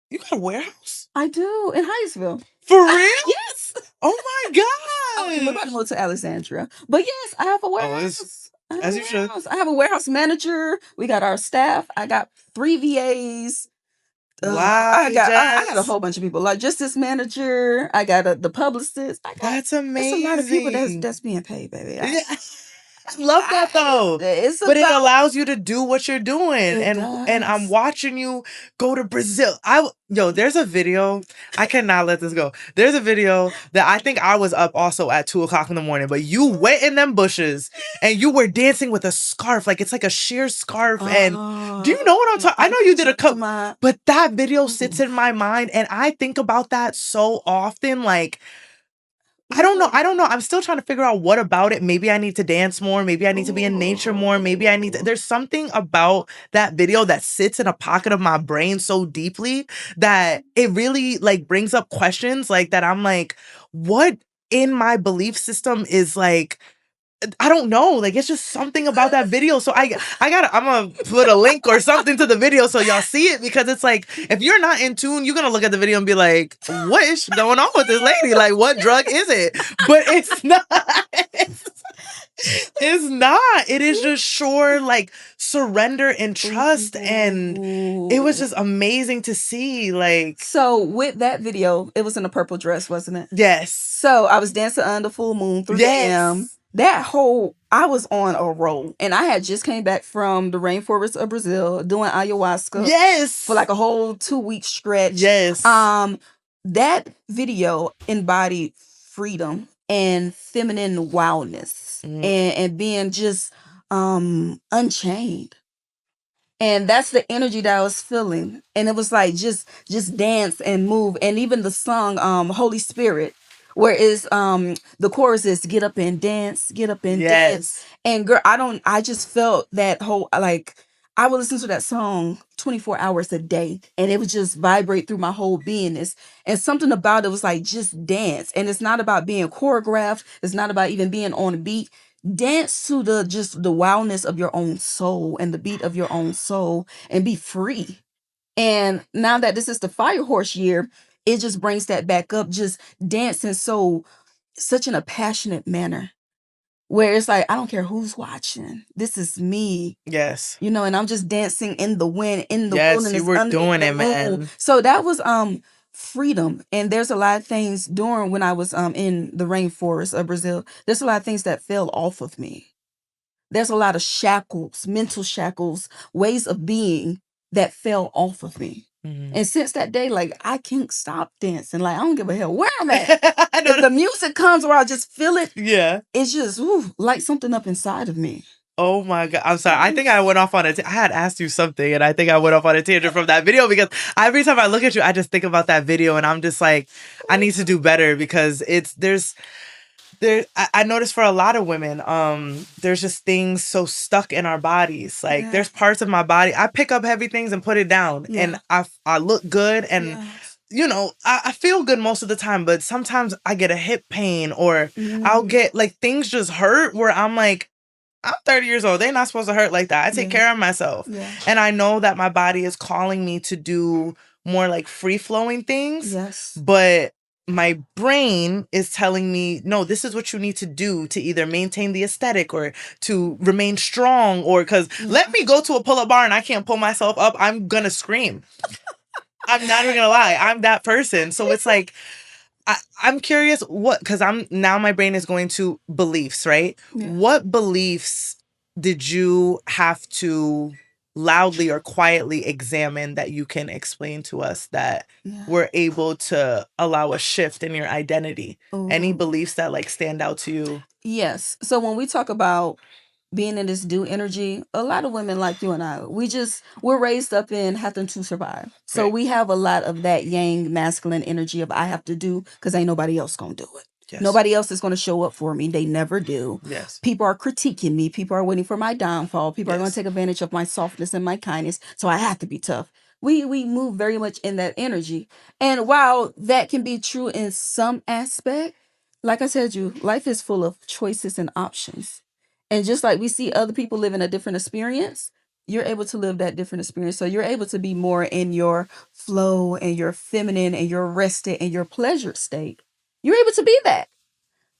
You got a warehouse? I do, in Hyattsville. For real? Yes. Oh my God. I'm about to move to Alexandria. But yes, I have a warehouse. As you should. I have a warehouse manager. We got our staff. I got 3 VAs. Wow. I got a whole bunch of people. Logistics manager. I got the publicist. That's amazing. It's a lot of people that's being paid, baby. I love that though. But it allows you to do what you're doing. And I'm watching you go to Brazil. There's a video. I cannot let this go. There's a video that I think I was up also at 2:00 in the morning, but you went in them bushes and you were dancing with a scarf. Like it's like a sheer scarf. And do you know what I'm talking? I know you did a couple, but that video sits in my mind and I think about that so often. Like, I don't know. I'm still trying to figure out what about it. Maybe I need to dance more. Maybe I need to be in nature more. Maybe I need to. There's something about that video that sits in a pocket of my brain so deeply that it really like brings up questions like that. I'm like, what in my belief system is like, I don't know. Like, it's just something about that video. So I'm gonna put a link or something to the video so y'all see it, because it's like, if you're not in tune, you're gonna look at the video and be like, what is going on with this lady? Like, what drug is it? But it's not. It's not. It is just sure like surrender and trust. And it was just amazing to see. Like, so with that video, it was in a purple dress, wasn't it? Yes. So I was dancing under full moon, 3 a.m. I was on a roll, and I had just came back from the rainforest of Brazil doing ayahuasca. Yes. For like a whole 2-week stretch. Yes. That video embodied freedom and feminine wildness and being just unchained. And that's the energy that I was feeling. And it was like just dance and move. And even the song Holy Spirit, where is the chorus is get up and dance, get up and dance. And girl, I just felt that whole, like, I would listen to that song 24 hours a day, and it would just vibrate through my whole beingness. And something about it was like, just dance. And it's not about being choreographed. It's not about even being on a beat. Dance to the wildness of your own soul and the beat of your own soul, and be free. And now that this is the fire horse year, it just brings that back up, just dancing such in a passionate manner, where it's like, I don't care who's watching. This is me. Yes. And I'm just dancing in the wind, in the yes, wilderness. You were doing it, man. So that was freedom. And there's a lot of things during when I was in the rainforest of Brazil. There's a lot of things that fell off of me. There's a lot of shackles, mental shackles, ways of being that fell off of me. And since that day, like, I can't stop dancing. Like, I don't give a hell where I'm at. If the music comes where I just feel it, it's just like something up inside of me. Oh my God. I'm sorry. I think I went off on I had asked you something and I think I went off on a tangent from that video because every time I look at you, I just think about that video and I'm just like, I need to do better because I noticed for a lot of women, there's just things so stuck in our bodies. Like there's parts of my body, I pick up heavy things and put it down and I look good and I feel good most of the time, but sometimes I get a hip pain or I'll get like things just hurt where I'm like, I'm 30 years old. They're not supposed to hurt like that. I take care of myself. And I know that my body is calling me to do more like free flowing things. But my brain is telling me, no, this is what you need to do to either maintain the aesthetic or to remain strong or because let me go to a pull up bar and I can't pull myself up. I'm going to scream. I'm not even going to lie. I'm that person. So it's like, I'm curious because my brain is going to beliefs, right? What beliefs did you have to loudly or quietly examine that you can explain to us that were able to allow a shift in your identity? Any beliefs that like stand out to you? Yes. So when we talk about being in this do energy, a lot of women like you and I, we're raised up in having to survive. So we have a lot of that yang masculine energy of I have to do because ain't nobody else gonna do it. Nobody else is going to show up for me. They never do. People are critiquing me. People are waiting for my downfall. People are going to take advantage of my softness and my kindness. So I have to be tough. We move very much in that energy. And while that can be true in some aspect, like I said, life is full of choices and options. And just like we see other people living a different experience, you're able to live that different experience. So you're able to be more in your flow and your feminine and your rested and your pleasure state. You're able to be that,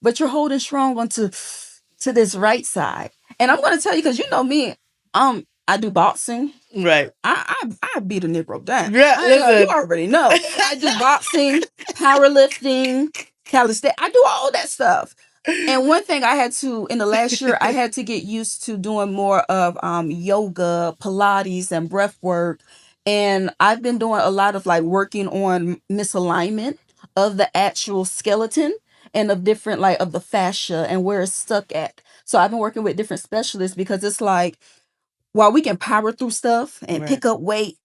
but you're holding strong onto this right side. And I'm going to tell you, because you know me, I do boxing. Right. I beat a Negro down. Yeah, You already know. I do boxing, powerlifting, calisthenics. I do all that stuff. And one thing I had to, in the last year, I had to get used to doing more of yoga, Pilates, and breath work. And I've been doing a lot of like working on misalignment of the actual skeleton and of different like of the fascia and where it's stuck at. So I've been working with different specialists because it's like while we can power through stuff and pick up weight,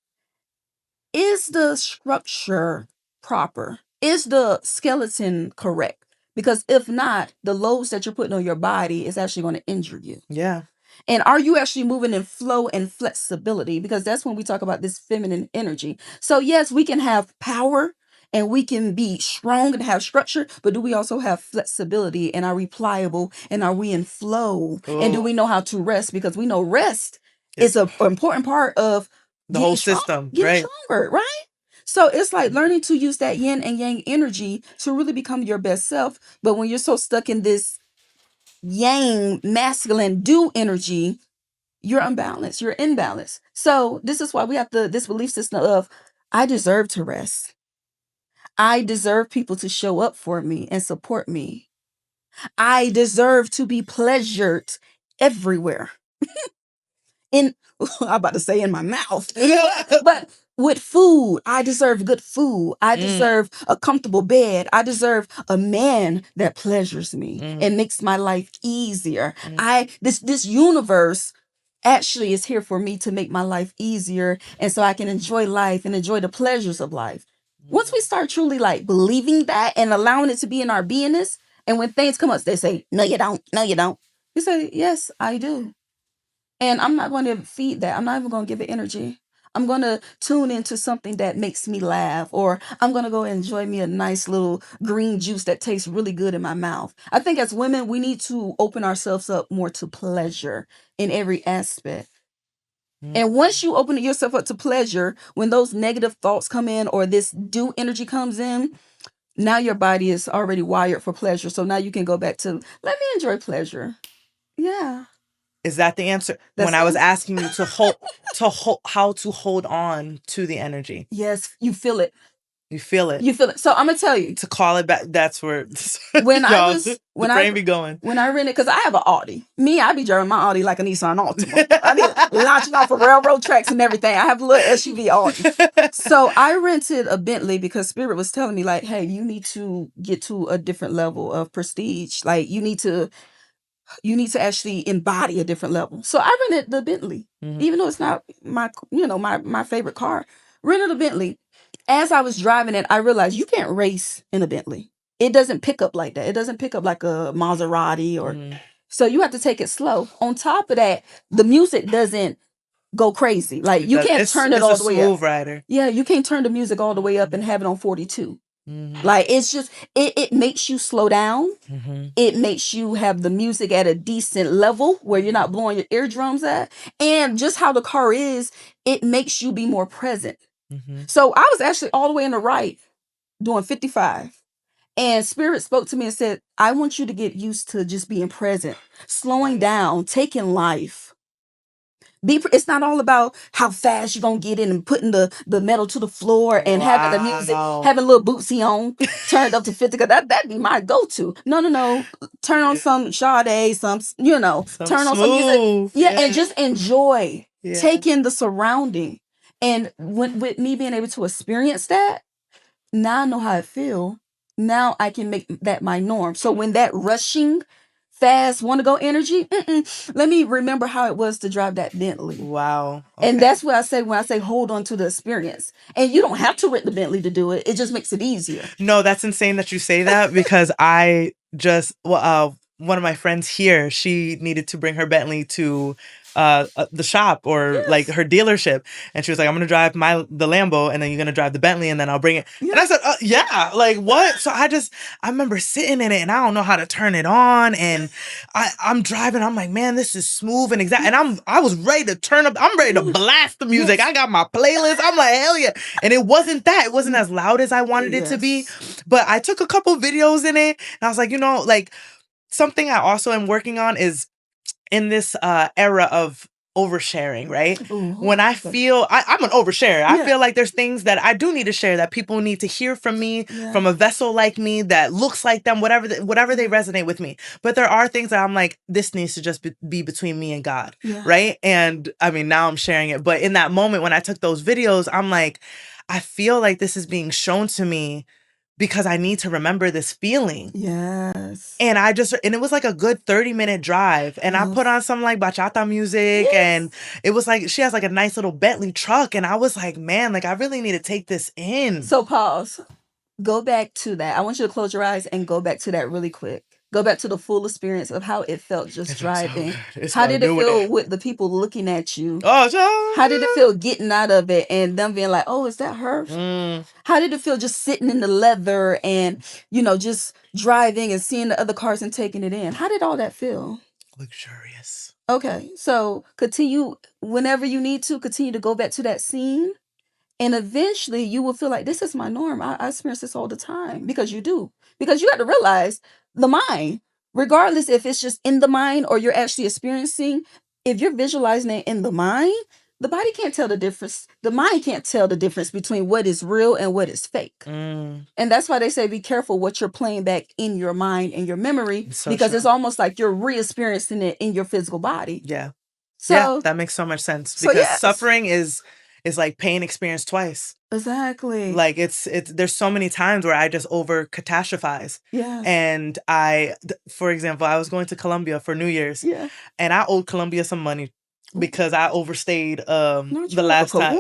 is the structure proper? Is the skeleton correct? Because if not, the loads that you're putting on your body is actually going to injure you. Yeah. And are you actually moving in flow and flexibility? Because that's when we talk about this feminine energy. So yes, we can have power and we can be strong and have structure, but do we also have flexibility and are we pliable and are we in flow? And do we know how to rest? Because we know rest is an important part of the whole system, getting stronger, right? So it's like learning to use that yin and yang energy to really become your best self. But when you're so stuck in this yang masculine do energy, you're unbalanced, you're imbalanced. So this is why we have this belief system of I deserve to rest. I deserve people to show up for me and support me. I deserve to be pleasured everywhere. I'm about to say in my mouth. But with food, I deserve good food. I deserve a comfortable bed. I deserve a man that pleasures me and makes my life easier. This universe actually is here for me to make my life easier and so I can enjoy life and enjoy the pleasures of life. Once we start truly like believing that and allowing it to be in our beingness, and when things come up, they say, no, you don't. No, you don't. You say, yes, I do. And I'm not going to feed that. I'm not even going to give it energy. I'm going to tune into something that makes me laugh, or I'm going to go enjoy me a nice little green juice that tastes really good in my mouth. I think as women, we need to open ourselves up more to pleasure in every aspect. And once you open yourself up to pleasure, when those negative thoughts come in or this do energy comes in, now your body is already wired for pleasure. So now you can go back to, let me enjoy pleasure. Yeah. Is that the answer? When I was asking you to hold, how to hold on to the energy. Yes, you feel it. You feel it. You feel it. So I'm gonna tell you to call it back. That's where when the brain be going. When I rented, because I have an Audi. Me, I be driving my Audi like a Nissan Altima. I be launching off of railroad tracks and everything. I have a little SUV Audi. So I rented a Bentley because Spirit was telling me like, hey, you need to get to a different level of prestige. Like you need to you need to actually embody a different level. So I rented the Bentley, even though it's not my, my favorite car. Rented a Bentley. As I was driving it, I realized you can't race in a Bentley. It doesn't pick up like that. It doesn't pick up like a Maserati or. So you have to take it slow. On top of that, the music doesn't go crazy. Like you can't turn it all the way up. It's a smooth rider. Yeah, you can't turn the music all the way up and have it on 42. Like it's just it makes you slow down. It makes you have the music at a decent level where you're not blowing your eardrums at. And just how the car is, it makes you be more present. So I was actually all the way in the right doing 55. And Spirit spoke to me and said, I want you to get used to just being present, slowing down, taking life. It's not all about how fast you're gonna get in and putting the metal to the floor and having the music, having little bootsy on, turned up to 50. Cause that'd be my go-to. No. Turn on some Sade, some turn on some music. Yeah, and just enjoy taking the surrounding. And with me being able to experience that, now I know how it feels. Now I can make that my norm. So when that rushing, fast, want to go energy, let me remember how it was to drive that Bentley. Wow. Okay. And that's what I say when I say hold on to the experience. And you don't have to rent the Bentley to do it. It just makes it easier. No, that's insane that you say that because I just, one of my friends here, she needed to bring her Bentley to the shop or like her dealership, and she was like, I'm gonna drive the Lambo and then you're gonna drive the Bentley and then I'll bring it. And I said, yeah, like what? So I remember sitting in it and I don't know how to turn it on, and I'm driving, I'm like, man, this is smooth and exact, and I was ready to turn up, I'm ready to blast the music. I got my playlist, I'm like, hell yeah. And it wasn't as loud as I wanted it to be, but I took a couple videos in it and I was like, like something I also am working on is in this era of oversharing, right? When I feel I'm an oversharer, I feel like there's things that I do need to share that people need to hear from me, from a vessel like me that looks like them, whatever they resonate with me. But there are things that I'm like, this needs to just be between me and God, right? And I mean, now I'm sharing it, but in that moment when I took those videos, I'm like, I feel like this is being shown to me because I need to remember this feeling. Yes. And it was like a good 30-minute drive. And I put on some like bachata music, and it was like, she has like a nice little Bentley truck. And I was like, man, like I really need to take this in. So pause. Go back to that. I want you to close your eyes and go back to that really quick. Go back to the full experience of how it felt just driving. How did it feel with the people looking at you? How did it feel getting out of it and them being like, oh, is that her? How did it feel just sitting in the leather and, just driving and seeing the other cars and taking it in? How did all that feel? Luxurious. Okay. So continue whenever you need to, continue to go back to that scene. And eventually you will feel like this is my norm. I experience this all the time, because you do. Because you have to realize the mind, regardless if it's just in the mind or you're actually experiencing, if you're visualizing it in the mind, the body can't tell the difference. The mind can't tell the difference between what is real and what is fake. And that's why they say be careful what you're playing back in your mind and your memory, because it's almost like you're re-experiencing it in your physical body. Yeah. So, yeah, that makes so much sense, because suffering is like pain experienced twice. Exactly. Like there's so many times where I just over catastrophize. Yeah. And for example, I was going to Colombia for New Year's. Yeah. And I owed Colombia some money because I overstayed the last time.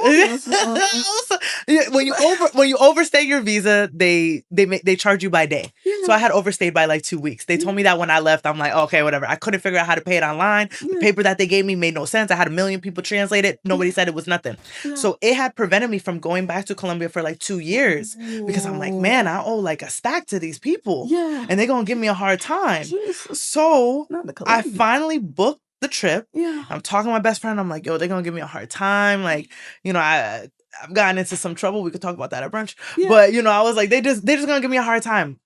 When you overstay your visa, they charge you by day. Yeah. So I had overstayed by like 2 weeks. They told me that when I left. I'm like, okay, whatever. I couldn't figure out how to pay it online. The paper that they gave me made no sense. I had 1 million people translate it. Nobody said it was nothing. So it had prevented me from going back to Colombia for like 2 years, because I'm like, man, I owe like a stack to these people. Yeah. And they're going to give me a hard time. So I finally booked the trip. Yeah. I'm talking to my best friend. I'm like, yo, they're gonna give me a hard time. Like, I've gotten into some trouble. We could talk about that at brunch. Yeah. But I was like, they're just gonna give me a hard time.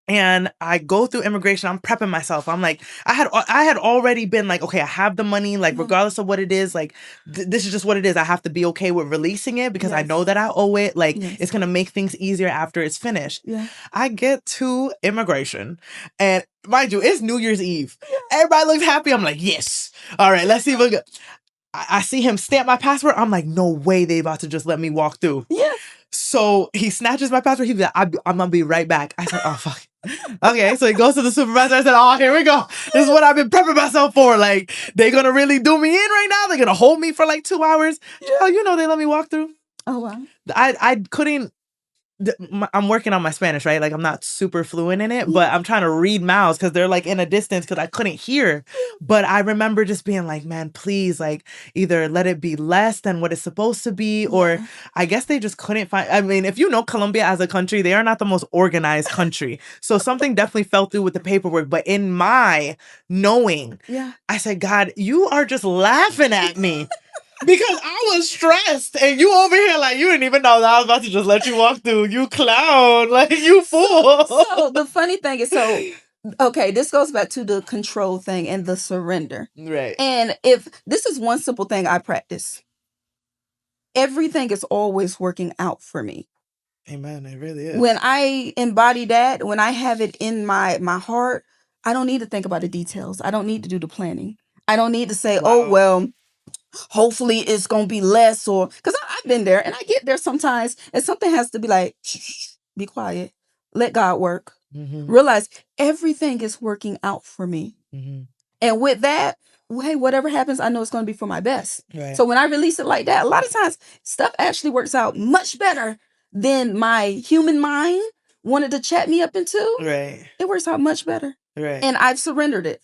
And I go through immigration. I'm prepping myself. I'm like, I had already been like, okay, I have the money. Like, regardless of what it is, like, this is just what it is. I have to be okay with releasing it, because I know that I owe it. Like, it's gonna make things easier after it's finished. Yeah. I get to immigration, and mind you, it's New Year's Eve. Yeah. Everybody looks happy. I'm like, yes. All right, let's see what. I see him stamp my passport. I'm like, no way they about to just let me walk through. Yeah. So he snatches my passport. He's like, I'm gonna be right back. I said, oh fuck. Okay, so he goes to the supervisor. I said, "Oh, here we go. This is what I've been prepping myself for. Like, they're gonna really do me in right now. They're gonna hold me for like 2 hours. Oh, they let me walk through. Oh wow. I couldn't. I'm working on my Spanish, right? Like, I'm not super fluent in it, but I'm trying to read mouths because they're like in a distance because I couldn't hear. But I remember just being like, man, please, like, either let it be less than what it's supposed to be, or I guess they just couldn't find. I mean, if you know Colombia as a country, they are not the most organized country. So something definitely fell through with the paperwork. But in my knowing, I said, God, you are just laughing at me. Because I was stressed, and you over here like you didn't even know that I was about to just let you walk through. You clown, like you fool. So the funny thing is, okay, this goes back to the control thing and the surrender. Right. And if this is one simple thing I practice, everything is always working out for me. Amen. It really is. When I embody that, when I have it in my heart, I don't need to think about the details. I don't need to do the planning. I don't need to say, oh, well, hopefully it's going to be less, or because I've been there and I get there sometimes and something has to be like, shh, be quiet. Let God work. Realize everything is working out for me. And with that, hey, whatever happens, I know it's going to be for my best. So when I release it like that, a lot of times stuff actually works out much better than my human mind wanted to chat me up into. It works out much better. And I've surrendered it.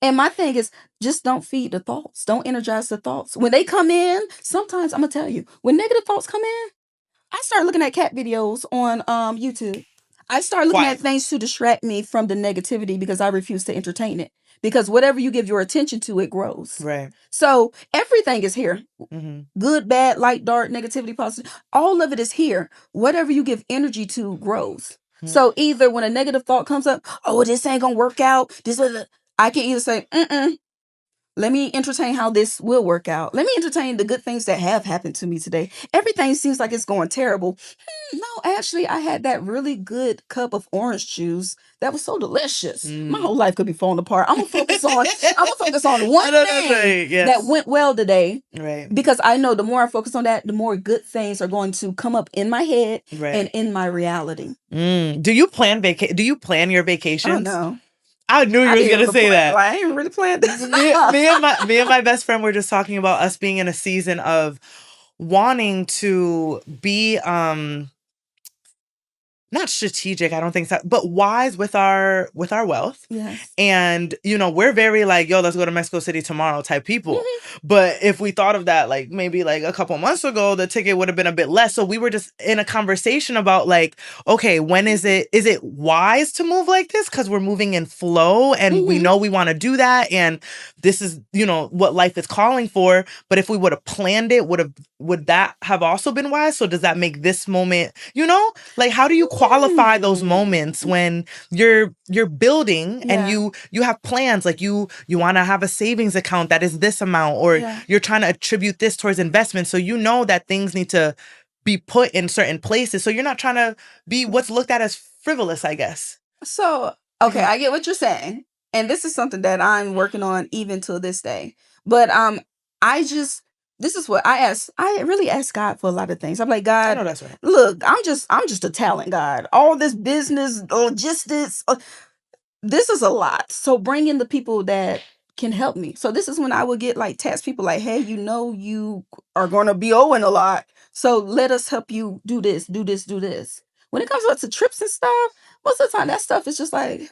And my thing is, just don't feed the thoughts. Don't energize the thoughts. When they come in, sometimes I'm going to tell you, when negative thoughts come in, I start looking at cat videos on YouTube. I start looking at things to distract me from the negativity because I refuse to entertain it. Because whatever you give your attention to, it grows. So everything is here. Good, bad, light, dark, negativity, positive. All of it is here. Whatever you give energy to grows. So either when a negative thought comes up, oh, this ain't going to work out. I can either say, let me entertain how this will work out. Let me entertain the good things that have happened to me today. Everything seems like it's going terrible. No, actually, I had that really good cup of orange juice that was so delicious. My whole life could be falling apart. I'm gonna focus on one thing that went well today. Because I know the more I focus on that, the more good things are going to come up in my head and in my reality. Do you plan Do you plan your vacations? Oh no. I knew you was gonna say that. I ain't really planned this. me and my best friend were just talking about us being in a season of wanting to be not strategic, I don't think so, but wise with our wealth. And we're very like, yo, let's go to Mexico City tomorrow type people. But if we thought of that like maybe like a couple months ago, the ticket would have been a bit less. So we were just in a conversation about like, okay, when is it wise to move like this? Because we're moving in flow and we know we want to do that. And this is, what life is calling for. But if we would have planned it, would that have also been wise? So does that make this moment, like how do you qualify those moments when you're building and you have plans, like you want to have a savings account that is this amount, or you're trying to attribute this towards investment, so that things need to be put in certain places, so you're not trying to be what's looked at as frivolous, I guess. So okay, I get what you're saying, and this is something that I'm working on even to this day. But this is what I ask. I really ask God for a lot of things. I'm like, God, I know that's right. Look, I'm just a talent, God. All this business, logistics, this is a lot. So bring in the people that can help me. So this is when I would get like text people like, hey, you are going to be owing a lot. So let us help you do this, do this, do this. When it comes up to trips and stuff, most of the time that stuff is just like,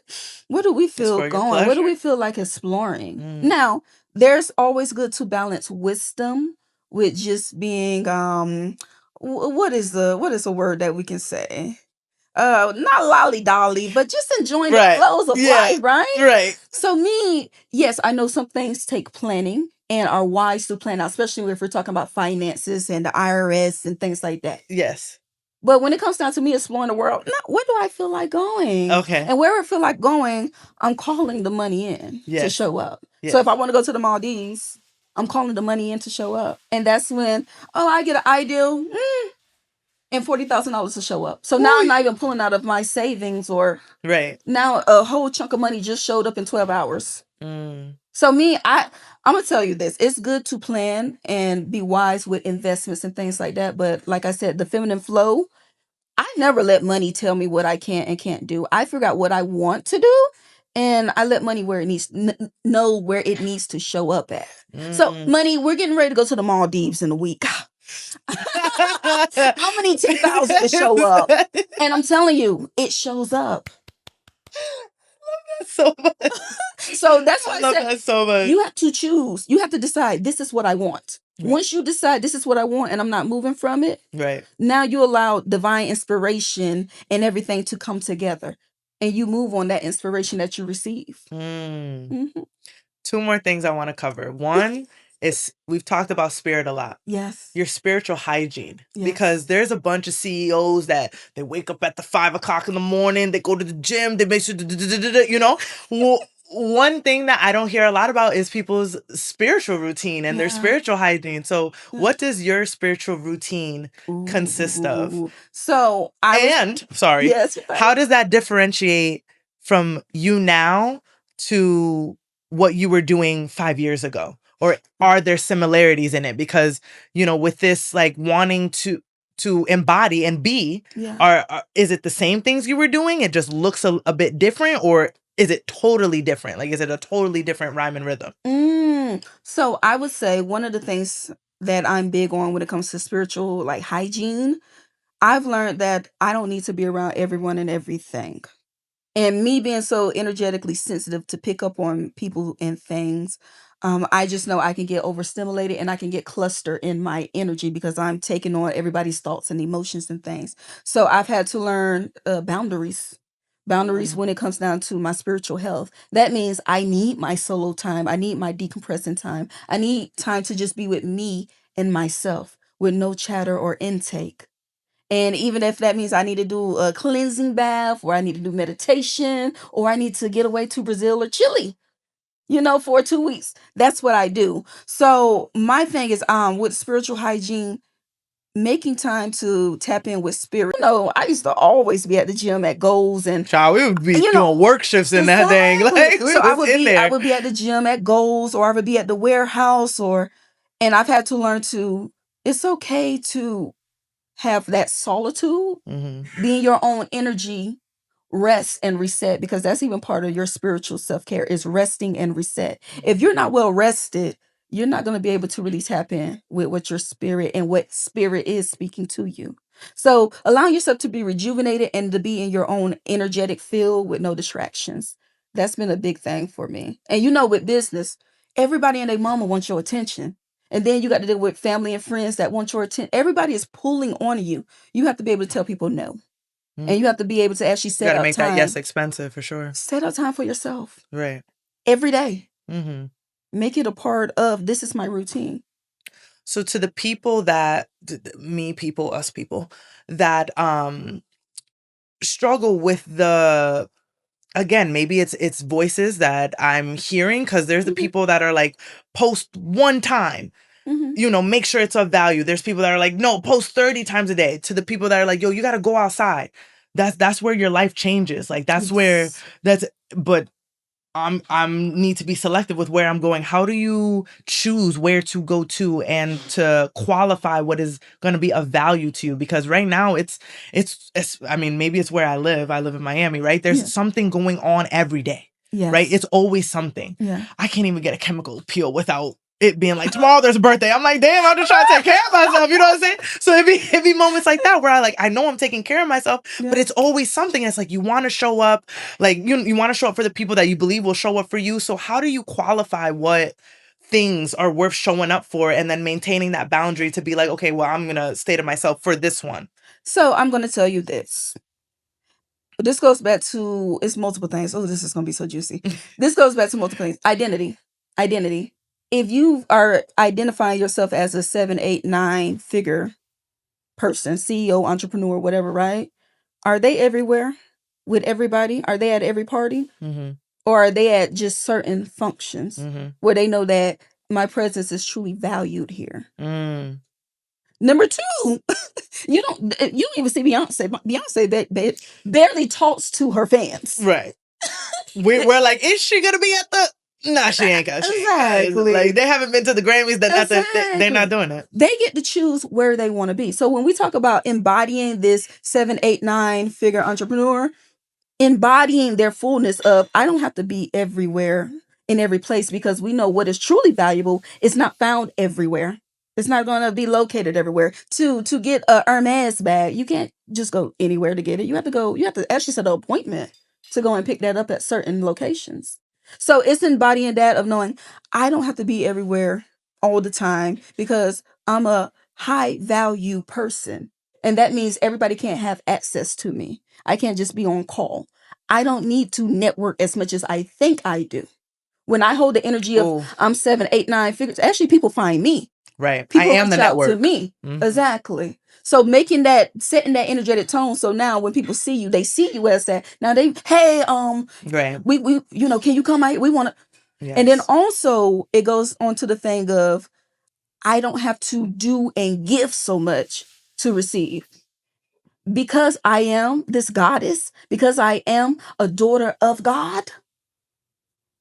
where do we feel going? Where do we feel like exploring? Now, there's always good to balance wisdom with just being what is a word that we can say? Not lolly dolly, but just enjoying the flows of life, right? So me, yes, I know some things take planning and are wise to plan out, especially if we're talking about finances and the IRS and things like that. Yes. But when it comes down to me exploring the world, where do I feel like going? Okay. And where I feel like going, I'm calling the money in to show up. So if I want to go to the Maldives, I'm calling the money in to show up. And that's when, I get an ideal and $40,000 to show up. So now I'm not even pulling out of my savings or now a whole chunk of money just showed up in 12 hours. So me, I'm going to tell you this. It's good to plan and be wise with investments and things like that. But like I said, the feminine flow, I never let money tell me what I can and can't do. I figure out what I want to do, and I let money where it needs know where it needs to show up at. So, money, we're getting ready to go to the Maldives in a week. How many 10,000 to show up? And I'm telling you, it shows up. So much. So that's why I love that so much. You have to choose. You have to decide, this is what I want. Right. Once you decide this is what I want and I'm not moving from it, right. Now you allow divine inspiration and everything to come together. And you move on that inspiration that you receive. Mm-hmm. 2 more things I want to cover. One is we've talked about spirit a lot. Yes. Your spiritual hygiene. Yes. Because there's a bunch of CEOs that they wake up at the 5 o'clock in the morning, they go to the gym, they make sure, you know. Well, one thing that I don't hear a lot about is people's spiritual routine and their spiritual hygiene. So what does your spiritual routine consist of? So yes, how does that differentiate from you now to what you were doing 5 years ago? Or are there similarities in it? Because, you know, with this, like, wanting to embody and be, is it the same things you were doing? It just looks a bit different, or is it totally different? Like, is it a totally different rhyme and rhythm? So I would say one of the things that I'm big on when it comes to spiritual, like, hygiene, I've learned that I don't need to be around everyone and everything. And me being so energetically sensitive to pick up on people and things, I just know I can get overstimulated and I can get clustered in my energy because I'm taking on everybody's thoughts and emotions and things. So I've had to learn boundaries. Boundaries when it comes down to my spiritual health. That means I need my solo time. I need my decompressing time. I need time to just be with me and myself with no chatter or intake. And even if that means I need to do a cleansing bath, or I need to do meditation, or I need to get away to Brazil or Chile, for 2 weeks, that's what I do. So my thing is, with spiritual hygiene, making time to tap in with spirit. I used to always be at the gym at Goals, and child, we would be doing work shifts in that thing. Like, so I would be at the gym at Goals, or I would be at the warehouse, and I've had to learn it's okay to have that solitude, be in your own energy, rest and reset, because that's even part of your spiritual self-care, is resting and reset. If you're not well rested, you're not going to be able to really tap in with what your spirit and what spirit is speaking to you. So allow yourself to be rejuvenated and to be in your own energetic field with no distractions. That's been a big thing for me. And with business, everybody and their mama wants your attention. And then you got to deal with family and friends that want your attention. Everybody is pulling on you. You have to be able to tell people no. And you have to be able to actually set up time. You got to make that yes expensive, for sure. Set up time for yourself. Right. Every day. Make it a part of, this is my routine. So to the people that, us people, that struggle with the, again, maybe it's voices that I'm hearing, because there's the people that are like, post 1 time. Make sure it's of value. There's people that are like, no, post 30 times a day. To the people that are like, yo, you got to go outside. That's where your life changes. Like, that's where but I'm need to be selective with where I'm going. How do you choose where to go to and to qualify what is going to be of value to you? Because right now it's I mean, maybe it's where I live. I live in Miami, right? There's something going on every day. Yes. Right? It's always something. Yeah. I can't even get a chemical peel without it being like, tomorrow there's a birthday. I'm like, damn, I'm just trying to take care of myself. You know what I'm saying? So it'd be moments like that where I know I'm taking care of myself, but it's always something. It's like, you want to show up, like you want to show up for the people that you believe will show up for you. So how do you qualify what things are worth showing up for, and then maintaining that boundary to be like, okay, well, I'm going to stay to myself for this one? So I'm going to tell you this. This goes back to, it's multiple things. Oh, this is going to be so juicy. This goes back to multiple things. Identity. If you are identifying yourself as a 7, 8, 9 figure person, CEO, entrepreneur, whatever, right? Are they everywhere with everybody? Are they at every party? Or are they at just certain functions where they know that my presence is truly valued here? Number 2, you don't even see Beyonce. Beyonce that barely talks to her fans. Right. We're like, is she gonna be at the Nah, she ain't got Exactly. Like, they haven't been to the Grammys, then nothing. They're not doing it. They get to choose where they want to be. So when we talk about embodying this 7, 8, 9 figure entrepreneur, embodying their fullness of, I don't have to be everywhere in every place, because we know what is truly valuable is not found everywhere. It's not going to be located everywhere. To get a Hermes bag, you can't just go anywhere to get it. You have to actually set an appointment to go and pick that up at certain locations. So it's embodying that of knowing I don't have to be everywhere all the time, because I'm a high value person. And that means everybody can't have access to me. I can't just be on call. I don't need to network as much as I think I do. When I hold the energy of I'm 7, 8, 9 figures, actually people find me. Right. People I am reach the out network. to me. Mhm. Exactly. So setting that energetic tone. So now when people see you, they see you as that. Now hey, Right. we can you come out? We want to. Yes. And then also it goes on to the thing of I don't have to do and give so much to receive. Because I am this goddess, because I am a daughter of God,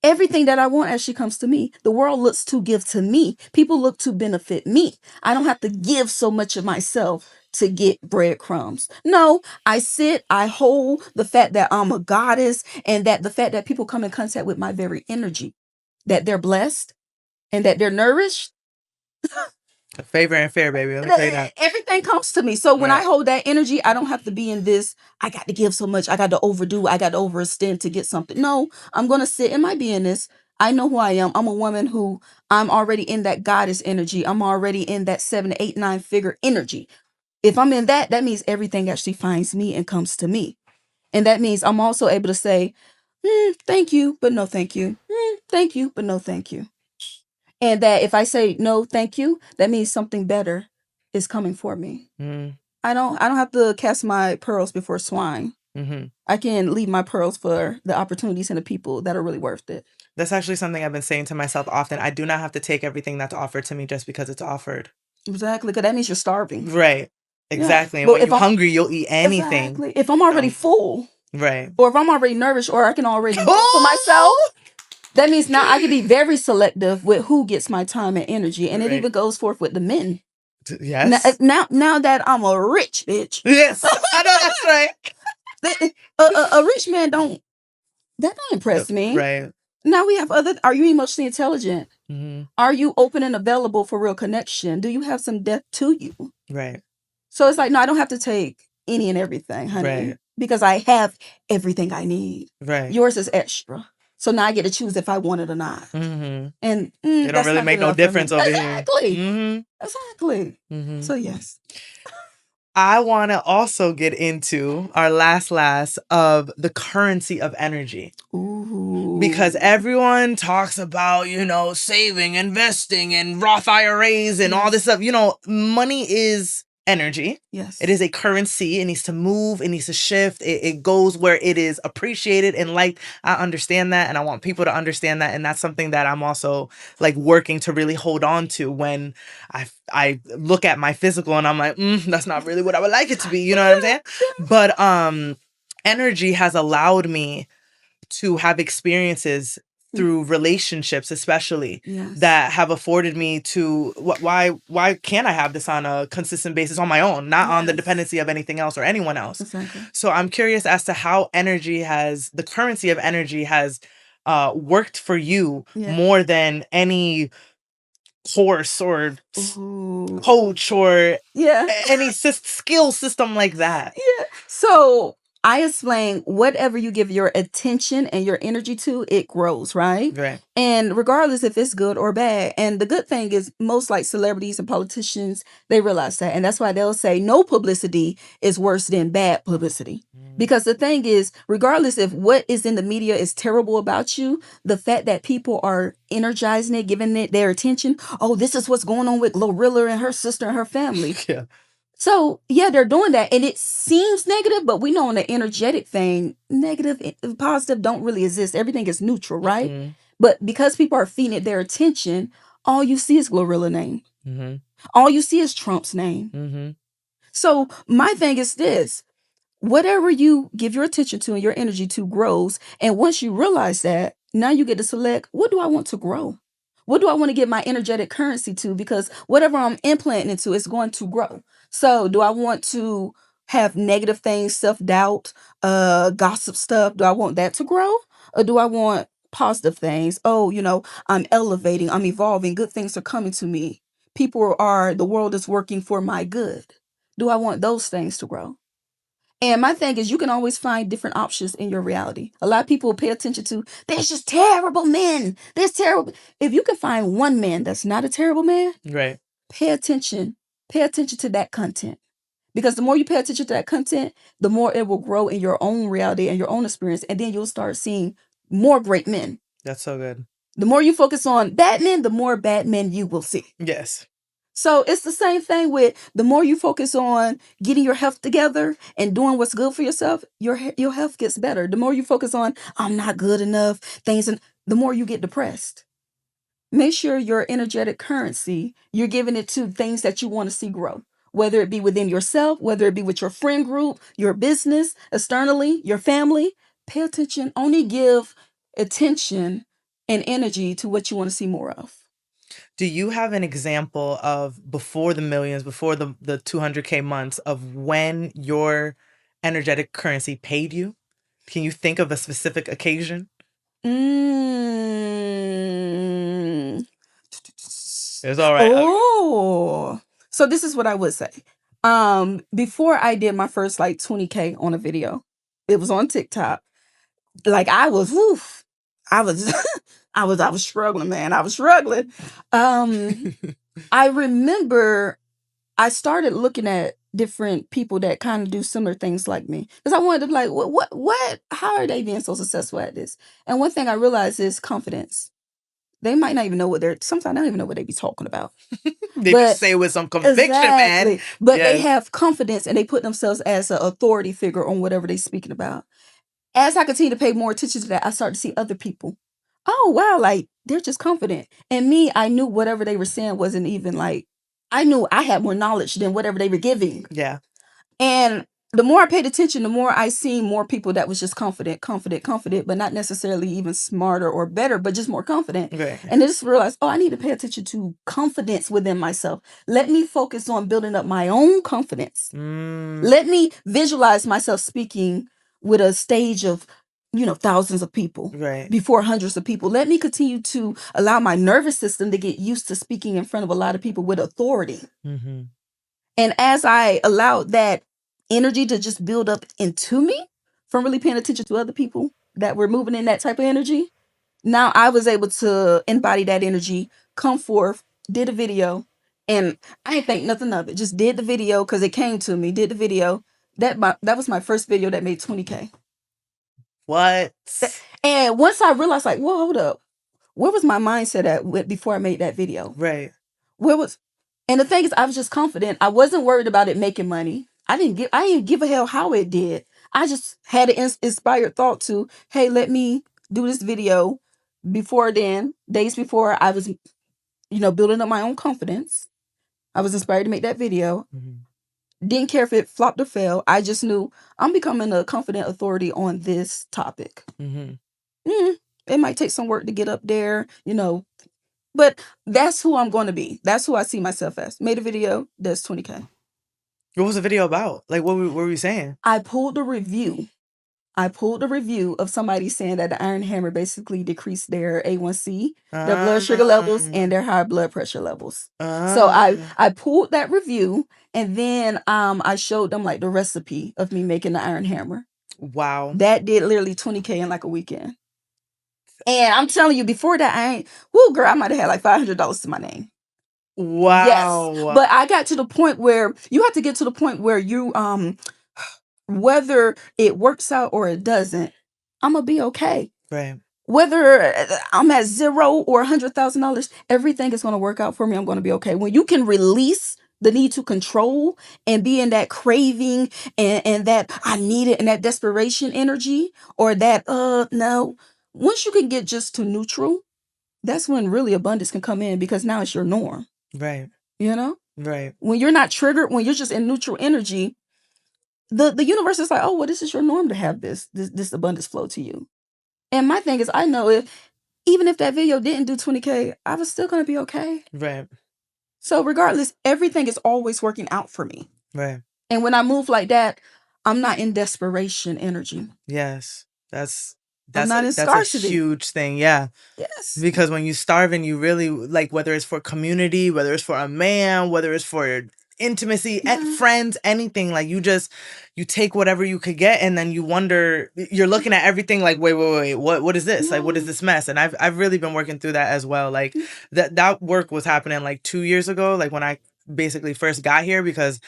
everything that I want actually comes to me. The world looks to give to me. People look to benefit me. I don't have to give so much of myself to get breadcrumbs. No, I hold the fact that I'm a goddess, and that the fact that people come in contact with my very energy, that they're blessed and that they're nourished. Favor and fair, baby. Let me tell you that. Everything comes to me. So when I hold that energy, I don't have to be in this, I got to give so much, I got to overdo, I got to overextend to get something. No, I'm going to sit in my beingness. I know who I am. I'm a woman who I'm already in that goddess energy. I'm already in that 7, 8, 9 figure energy. If I'm in that, that means everything actually finds me and comes to me. And that means I'm also able to say, thank you, but no thank you. Thank you, but no thank you. And that if I say no, thank you, that means something better is coming for me. I don't have to cast my pearls before swine. I can leave my pearls for the opportunities and the people that are really worth it. That's actually something I've been saying to myself often. I do not have to take everything that's offered to me just because it's offered. Exactly, because that means you're starving. Right. Exactly. Yeah. And when you're hungry, you'll eat anything. Exactly. If I'm already full. Right. Or if I'm already nourished, or I can already do for myself. That means now I can be very selective with who gets my time and energy. And it even goes forth with the men. Yes. Now that I'm a rich bitch. Yes. I know that's right. A rich man don't impress me. Right. Now we have are you emotionally intelligent? Are you open and available for real connection? Do you have some depth to you? Right. So it's like, no, I don't have to take any and everything, honey. Right. Because I have everything I need. Right. Yours is extra. So now I get to choose if I want it or not. And it don't really make no difference over here. Exactly. So yes. I want to also get into our last of the currency of energy. Ooh. Because everyone talks about, saving, investing, and Roth IRAs and all this stuff. Money is energy. Yes. It is a currency. It needs to move. It needs to shift. It goes where it is appreciated and liked. I understand that, and I want people to understand that. And that's something that I'm also working to really hold on to when I look at my physical and I'm like, that's not really what I would like it to be. You know what I'm saying? But energy has allowed me to have experiences through relationships, especially that have afforded me to why can't I have this on a consistent basis on my own, not on the dependency of anything else or anyone else. Exactly. So I'm curious as to how the currency of energy has worked for you more than any course or coach or any skill system like that. So I explain, whatever you give your attention and your energy to, it grows, right? Right. And regardless if it's good or bad. And the good thing is most celebrities and politicians, they realize that. And that's why they'll say no publicity is worse than bad publicity. Because the thing is, regardless if what is in the media is terrible about you, the fact that people are energizing it, giving it their attention, this is what's going on with Glorilla and her sister and her family. So, they're doing that, and it seems negative, but we know on the energetic thing, negative and positive don't really exist. Everything is neutral, right? But because people are feeding it their attention, all you see is Glorilla name. All you see is Trump's name. So my thing is this. Whatever you give your attention to and your energy to grows. And once you realize that, Now you get to select, what do I want to grow? What do I want to get my energetic currency to? Because whatever I'm implanting into is going to grow. So do I want to have negative things, self-doubt, gossip stuff? Do I want that to grow? Or do I want positive things? Oh, I'm elevating, I'm evolving, good things are coming to me. The world is working for my good. Do I want those things to grow? And my thing is, you can always find different options in your reality. A lot of people pay attention to, there's just terrible men. There's terrible. If you can find one man that's not a terrible man, Right. pay attention. Pay attention to that content. Because the more you pay attention to that content, the more it will grow in your own reality and your own experience. And then you'll start seeing more great men. That's so good. The more you focus on bad men, the more bad men you will see. Yes. So it's the same thing with the more you focus on getting your health together and doing what's good for yourself, your health gets better. The more you focus on, I'm not good enough, and the more you get depressed. Make sure your energetic currency, you're giving it to things that you want to see grow, whether it be within yourself, whether it be with your friend group, your business, externally, your family. Pay attention. Only give attention and energy to what you want to see more of. Do you have an example of before the millions, before the 200K months of when your energetic currency paid you? Can you think of a specific occasion? It's all right. Oh, so this is what I would say. Before I did my first like 20K on a video, it was on TikTok. Like I was, I was, I was struggling, man. I was struggling. I remember I started looking at different people that kind of do similar things like me because I wanted to be like, what? How are they being so successful at this? And one thing I realized is confidence. They might not even know sometimes I don't even know what they be talking about. They just say with some conviction, exactly, man. But they have confidence and they put themselves as an authority figure on whatever they're speaking about. As I continue to pay more attention to that, I start to see other people. Oh, wow, like they're just confident. And me, I knew whatever they were saying wasn't even like, I knew I had more knowledge than whatever they were giving. Yeah. And the more I paid attention, the more I seen more people that was just confident, but not necessarily even smarter or better, but just more confident. Right. And I just realized, I need to pay attention to confidence within myself. Let me focus on building up my own confidence. Let me visualize myself speaking with a stage of, thousands of people, right, before hundreds of people. Let me continue to allow my nervous system to get used to speaking in front of a lot of people with authority. Mm-hmm. And as I allowed that energy to just build up into me from really paying attention to other people that were moving in that type of energy, now I was able to embody that energy, come forth, did a video, and I ain't think nothing of it. Just did the video because it came to me, did the video. That was my first video that made 20K. What? And once I realized, like, whoa, hold up. Where was my mindset at before I made that video? Right. And the thing is, I was just confident. I wasn't worried about it making money. I didn't give a hell how it did. I just had an inspired thought to, hey, let me do this video. Before then, days before, I was, building up my own confidence. I was inspired to make that video. Mm-hmm. Didn't care if it flopped or failed. I just knew I'm becoming a confident authority on this topic. Mm-hmm. It might take some work to get up there, but that's who I'm going to be. That's who I see myself as. Made a video, that's 20K. What was the video about? Like, what were we saying? I pulled a review of somebody saying that the iron hammer basically decreased their A1C, their blood sugar levels, and their high blood pressure levels. So I pulled that review, and then I showed them like the recipe of me making the iron hammer. Wow. That did literally 20K in like a weekend. And I'm telling you, before that, girl, I might have had like $500 to my name. Wow. Yes. But I got to the point where you have to get to the point where you, whether it works out or it doesn't, I'm going to be okay. Right. Whether I'm at $0 or $100,000, everything is going to work out for me. I'm going to be okay. When you can release the need to control and be in that craving and that I need it and that desperation energy or that, no. Once you can get just to neutral, that's when really abundance can come in because now it's your norm. Right. Right. When you're not triggered, when you're just in neutral energy, the universe is like, oh, well, this is your norm to have this abundance flow to you. And my thing is, I know even if that video didn't do 20K, I was still gonna be okay. Right. So regardless, everything is always working out for me. Right. And when I move like that, I'm not in desperation energy. Yes. I'm not in That's a scarcity. huge thing. Yeah. Yes. Because when you starve and you really like, whether it's for community, whether it's for a man, whether it's for intimacy, friends, anything, like you take whatever you could get, and then you wonder, you're looking at everything like, wait, what is this? Like, what is this mess? And I've really been working through that as well. Like that work was happening like 2 years ago, like when I basically first got here, because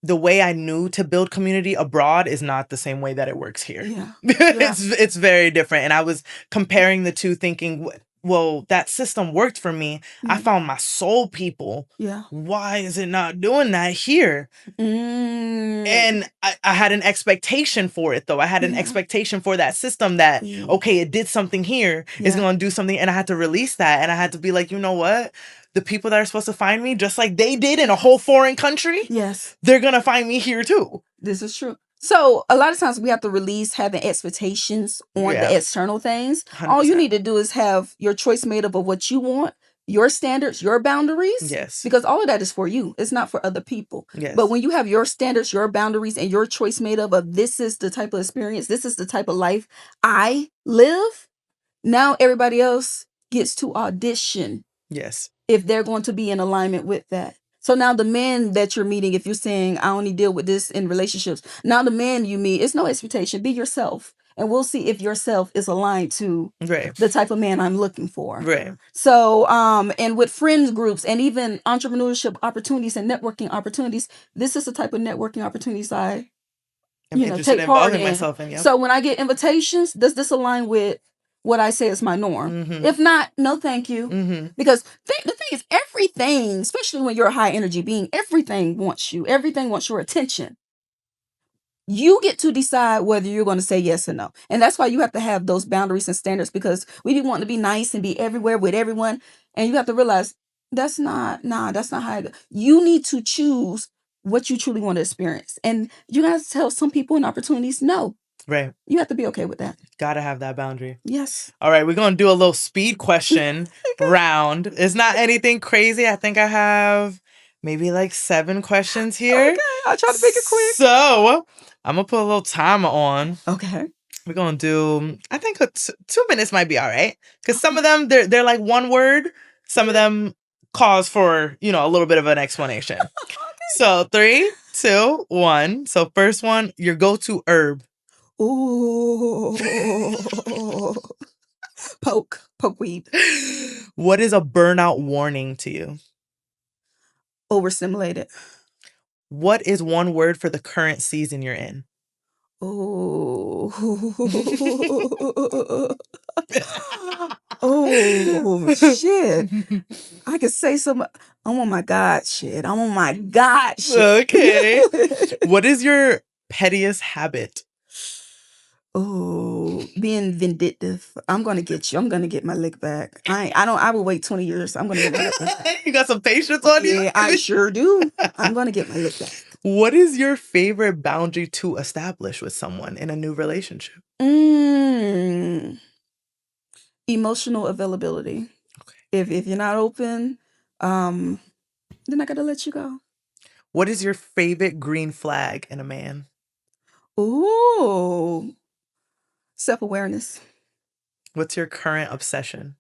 the way I knew to build community abroad is not the same way that it works here. Yeah. It's very different. And I was comparing the two, thinking, well, that system worked for me. I found my soul people. Yeah. Why is it not doing that here? And I had an expectation for it, though. I had an expectation for that system that, okay, it did something here, it's going to do something. And I had to release that. And I had to be like, you know what? The people that are supposed to find me, just like they did in a whole foreign country, they're going to find me here too. This is true. So a lot of times we have to release having expectations on the external things. 100%. All you need to do is have your choice made up of what you want, your standards, your boundaries. Yes. Because all of that is for you. It's not for other people. Yes. But when you have your standards, your boundaries, and your choice made up of this is the type of experience, this is the type of life I live, now everybody else gets to audition. Yes. If they're going to be in alignment with that. So now the men that you're meeting, if you're saying, I only deal with this in relationships, now the man you meet, it's no expectation. Be yourself. And we'll see if yourself is aligned to the type of man I'm looking for. Right. So, and with friends groups and even entrepreneurship opportunities and networking opportunities, this is the type of networking opportunities I, take part in. Myself in. Yep. So when I get invitations, does this align with what I say is my norm? If not, no thank you. Because the thing is, everything, especially when you're a high energy being, everything wants you. Everything wants your attention. You get to decide whether you're going to say yes or no. And that's why you have to have those boundaries and standards, because we be wanting to be nice and be everywhere with everyone. And you have to realize that's not how you need to choose what you truly want to experience. And you got to tell some people and opportunities no. Right. You have to be okay with that. Gotta have that boundary. Yes. All right, we're gonna do a little speed question round. It's not anything crazy. I think I have maybe like 7 questions here. Okay, I'll try to make it quick. So I'm gonna put a little timer on. Okay. We're gonna do, I think 2 minutes might be all right. Because some of them, they're like one word. Some of them cause for, a little bit of an explanation. Okay. So 3, 2, 1. So first one, your go-to herb. Ooh. Poke weed. What is a burnout warning to you? Overstimulated. What is one word for the current season you're in? Oh. Oh, shit. I could say some. I'm on my God shit. I'm on my God shit. Okay. What is your pettiest habit? Oh, being vindictive. I'm gonna get you. I'm gonna get my lick back. I will wait 20 years. I'm gonna get my lick back. You got some patience on you? Yeah, I sure do. I'm gonna get my lick back. What is your favorite boundary to establish with someone in a new relationship? Emotional availability. Okay. If you're not open, then I gotta let you go. What is your favorite green flag in a man? Ooh. Self-awareness. What's your current obsession?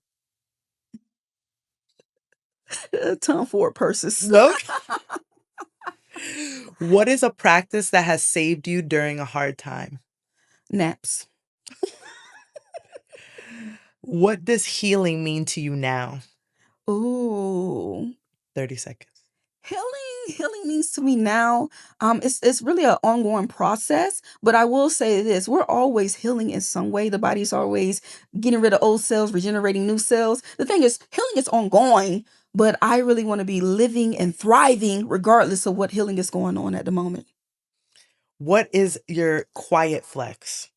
Tom Ford purses. Nope. What is a practice that has saved you during a hard time? Naps. What does healing mean to you now? Ooh. 30 seconds. Healing means to me now, it's really an ongoing process, but I will say this, we're always healing in some way. The body's always getting rid of old cells, regenerating new cells. The thing is, healing is ongoing, but I really want to be living and thriving regardless of what healing is going on at the moment. What is your quiet flex?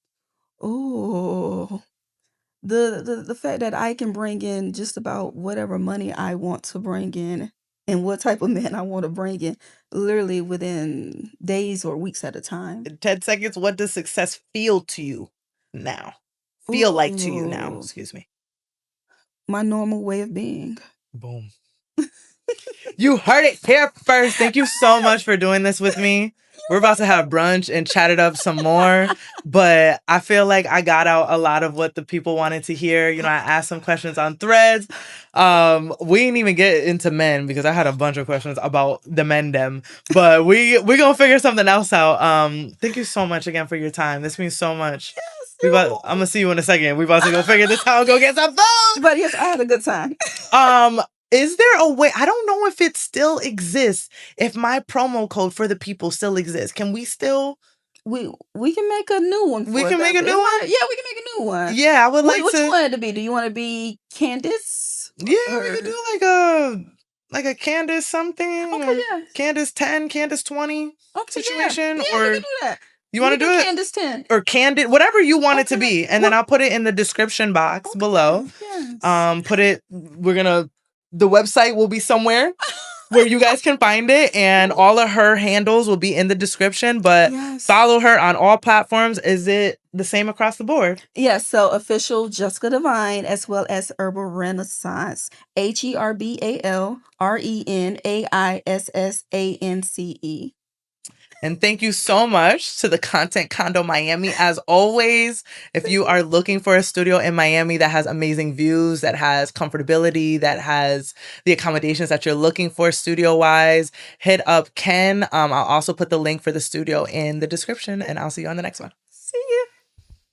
Oh, the fact that I can bring in just about whatever money I want to bring in and what type of man I want to bring in, literally within days or weeks at a time. In 10 seconds, what does success feel to you now? feel like to you now? Ooh, Excuse me. my normal way of being. Boom. You heard it here first. Thank you so much for doing this with me. We're about to have brunch and chat it up some more, but I feel like I got out a lot of what the people wanted to hear. You know, I asked some questions on threads. We didn't even get into men because I had a bunch of questions about the men them, but we gonna figure something else out. Thank you so much again for your time. This means so much. I'm gonna see you in a second. We about to go figure this out and go get some food. But yes, I had a good time. Is there a way? I don't know if it still exists. If my promo code for the people still exists, can we still? We can make a new one. We can make a new one. Yeah, we can make a new one. Yeah, I would like What to. you want it to be? Do you want to be Candace? Yeah, Or... we could do like a Candace something. Okay, Or yeah. Candace 10, Candace 20 situation. Yeah, Or we can do that. you want to do it? Candace 10. Or Candid, whatever you want it to be. And then I'll put it in the description box below. Yes. The website will be somewhere where you guys can find it, and all of her handles will be in the description, but follow her on all platforms. Is it the same across the board? Yes, so official Jessica Divine as well as Herbal Renaissance. HERBALRENAISSANCE. And thank you so much to the Content Condo Miami. As always, if you are looking for a studio in Miami that has amazing views, that has comfortability, that has the accommodations that you're looking for studio-wise, hit up Ken. I'll also put the link for the studio in the description, and I'll see you on the next one.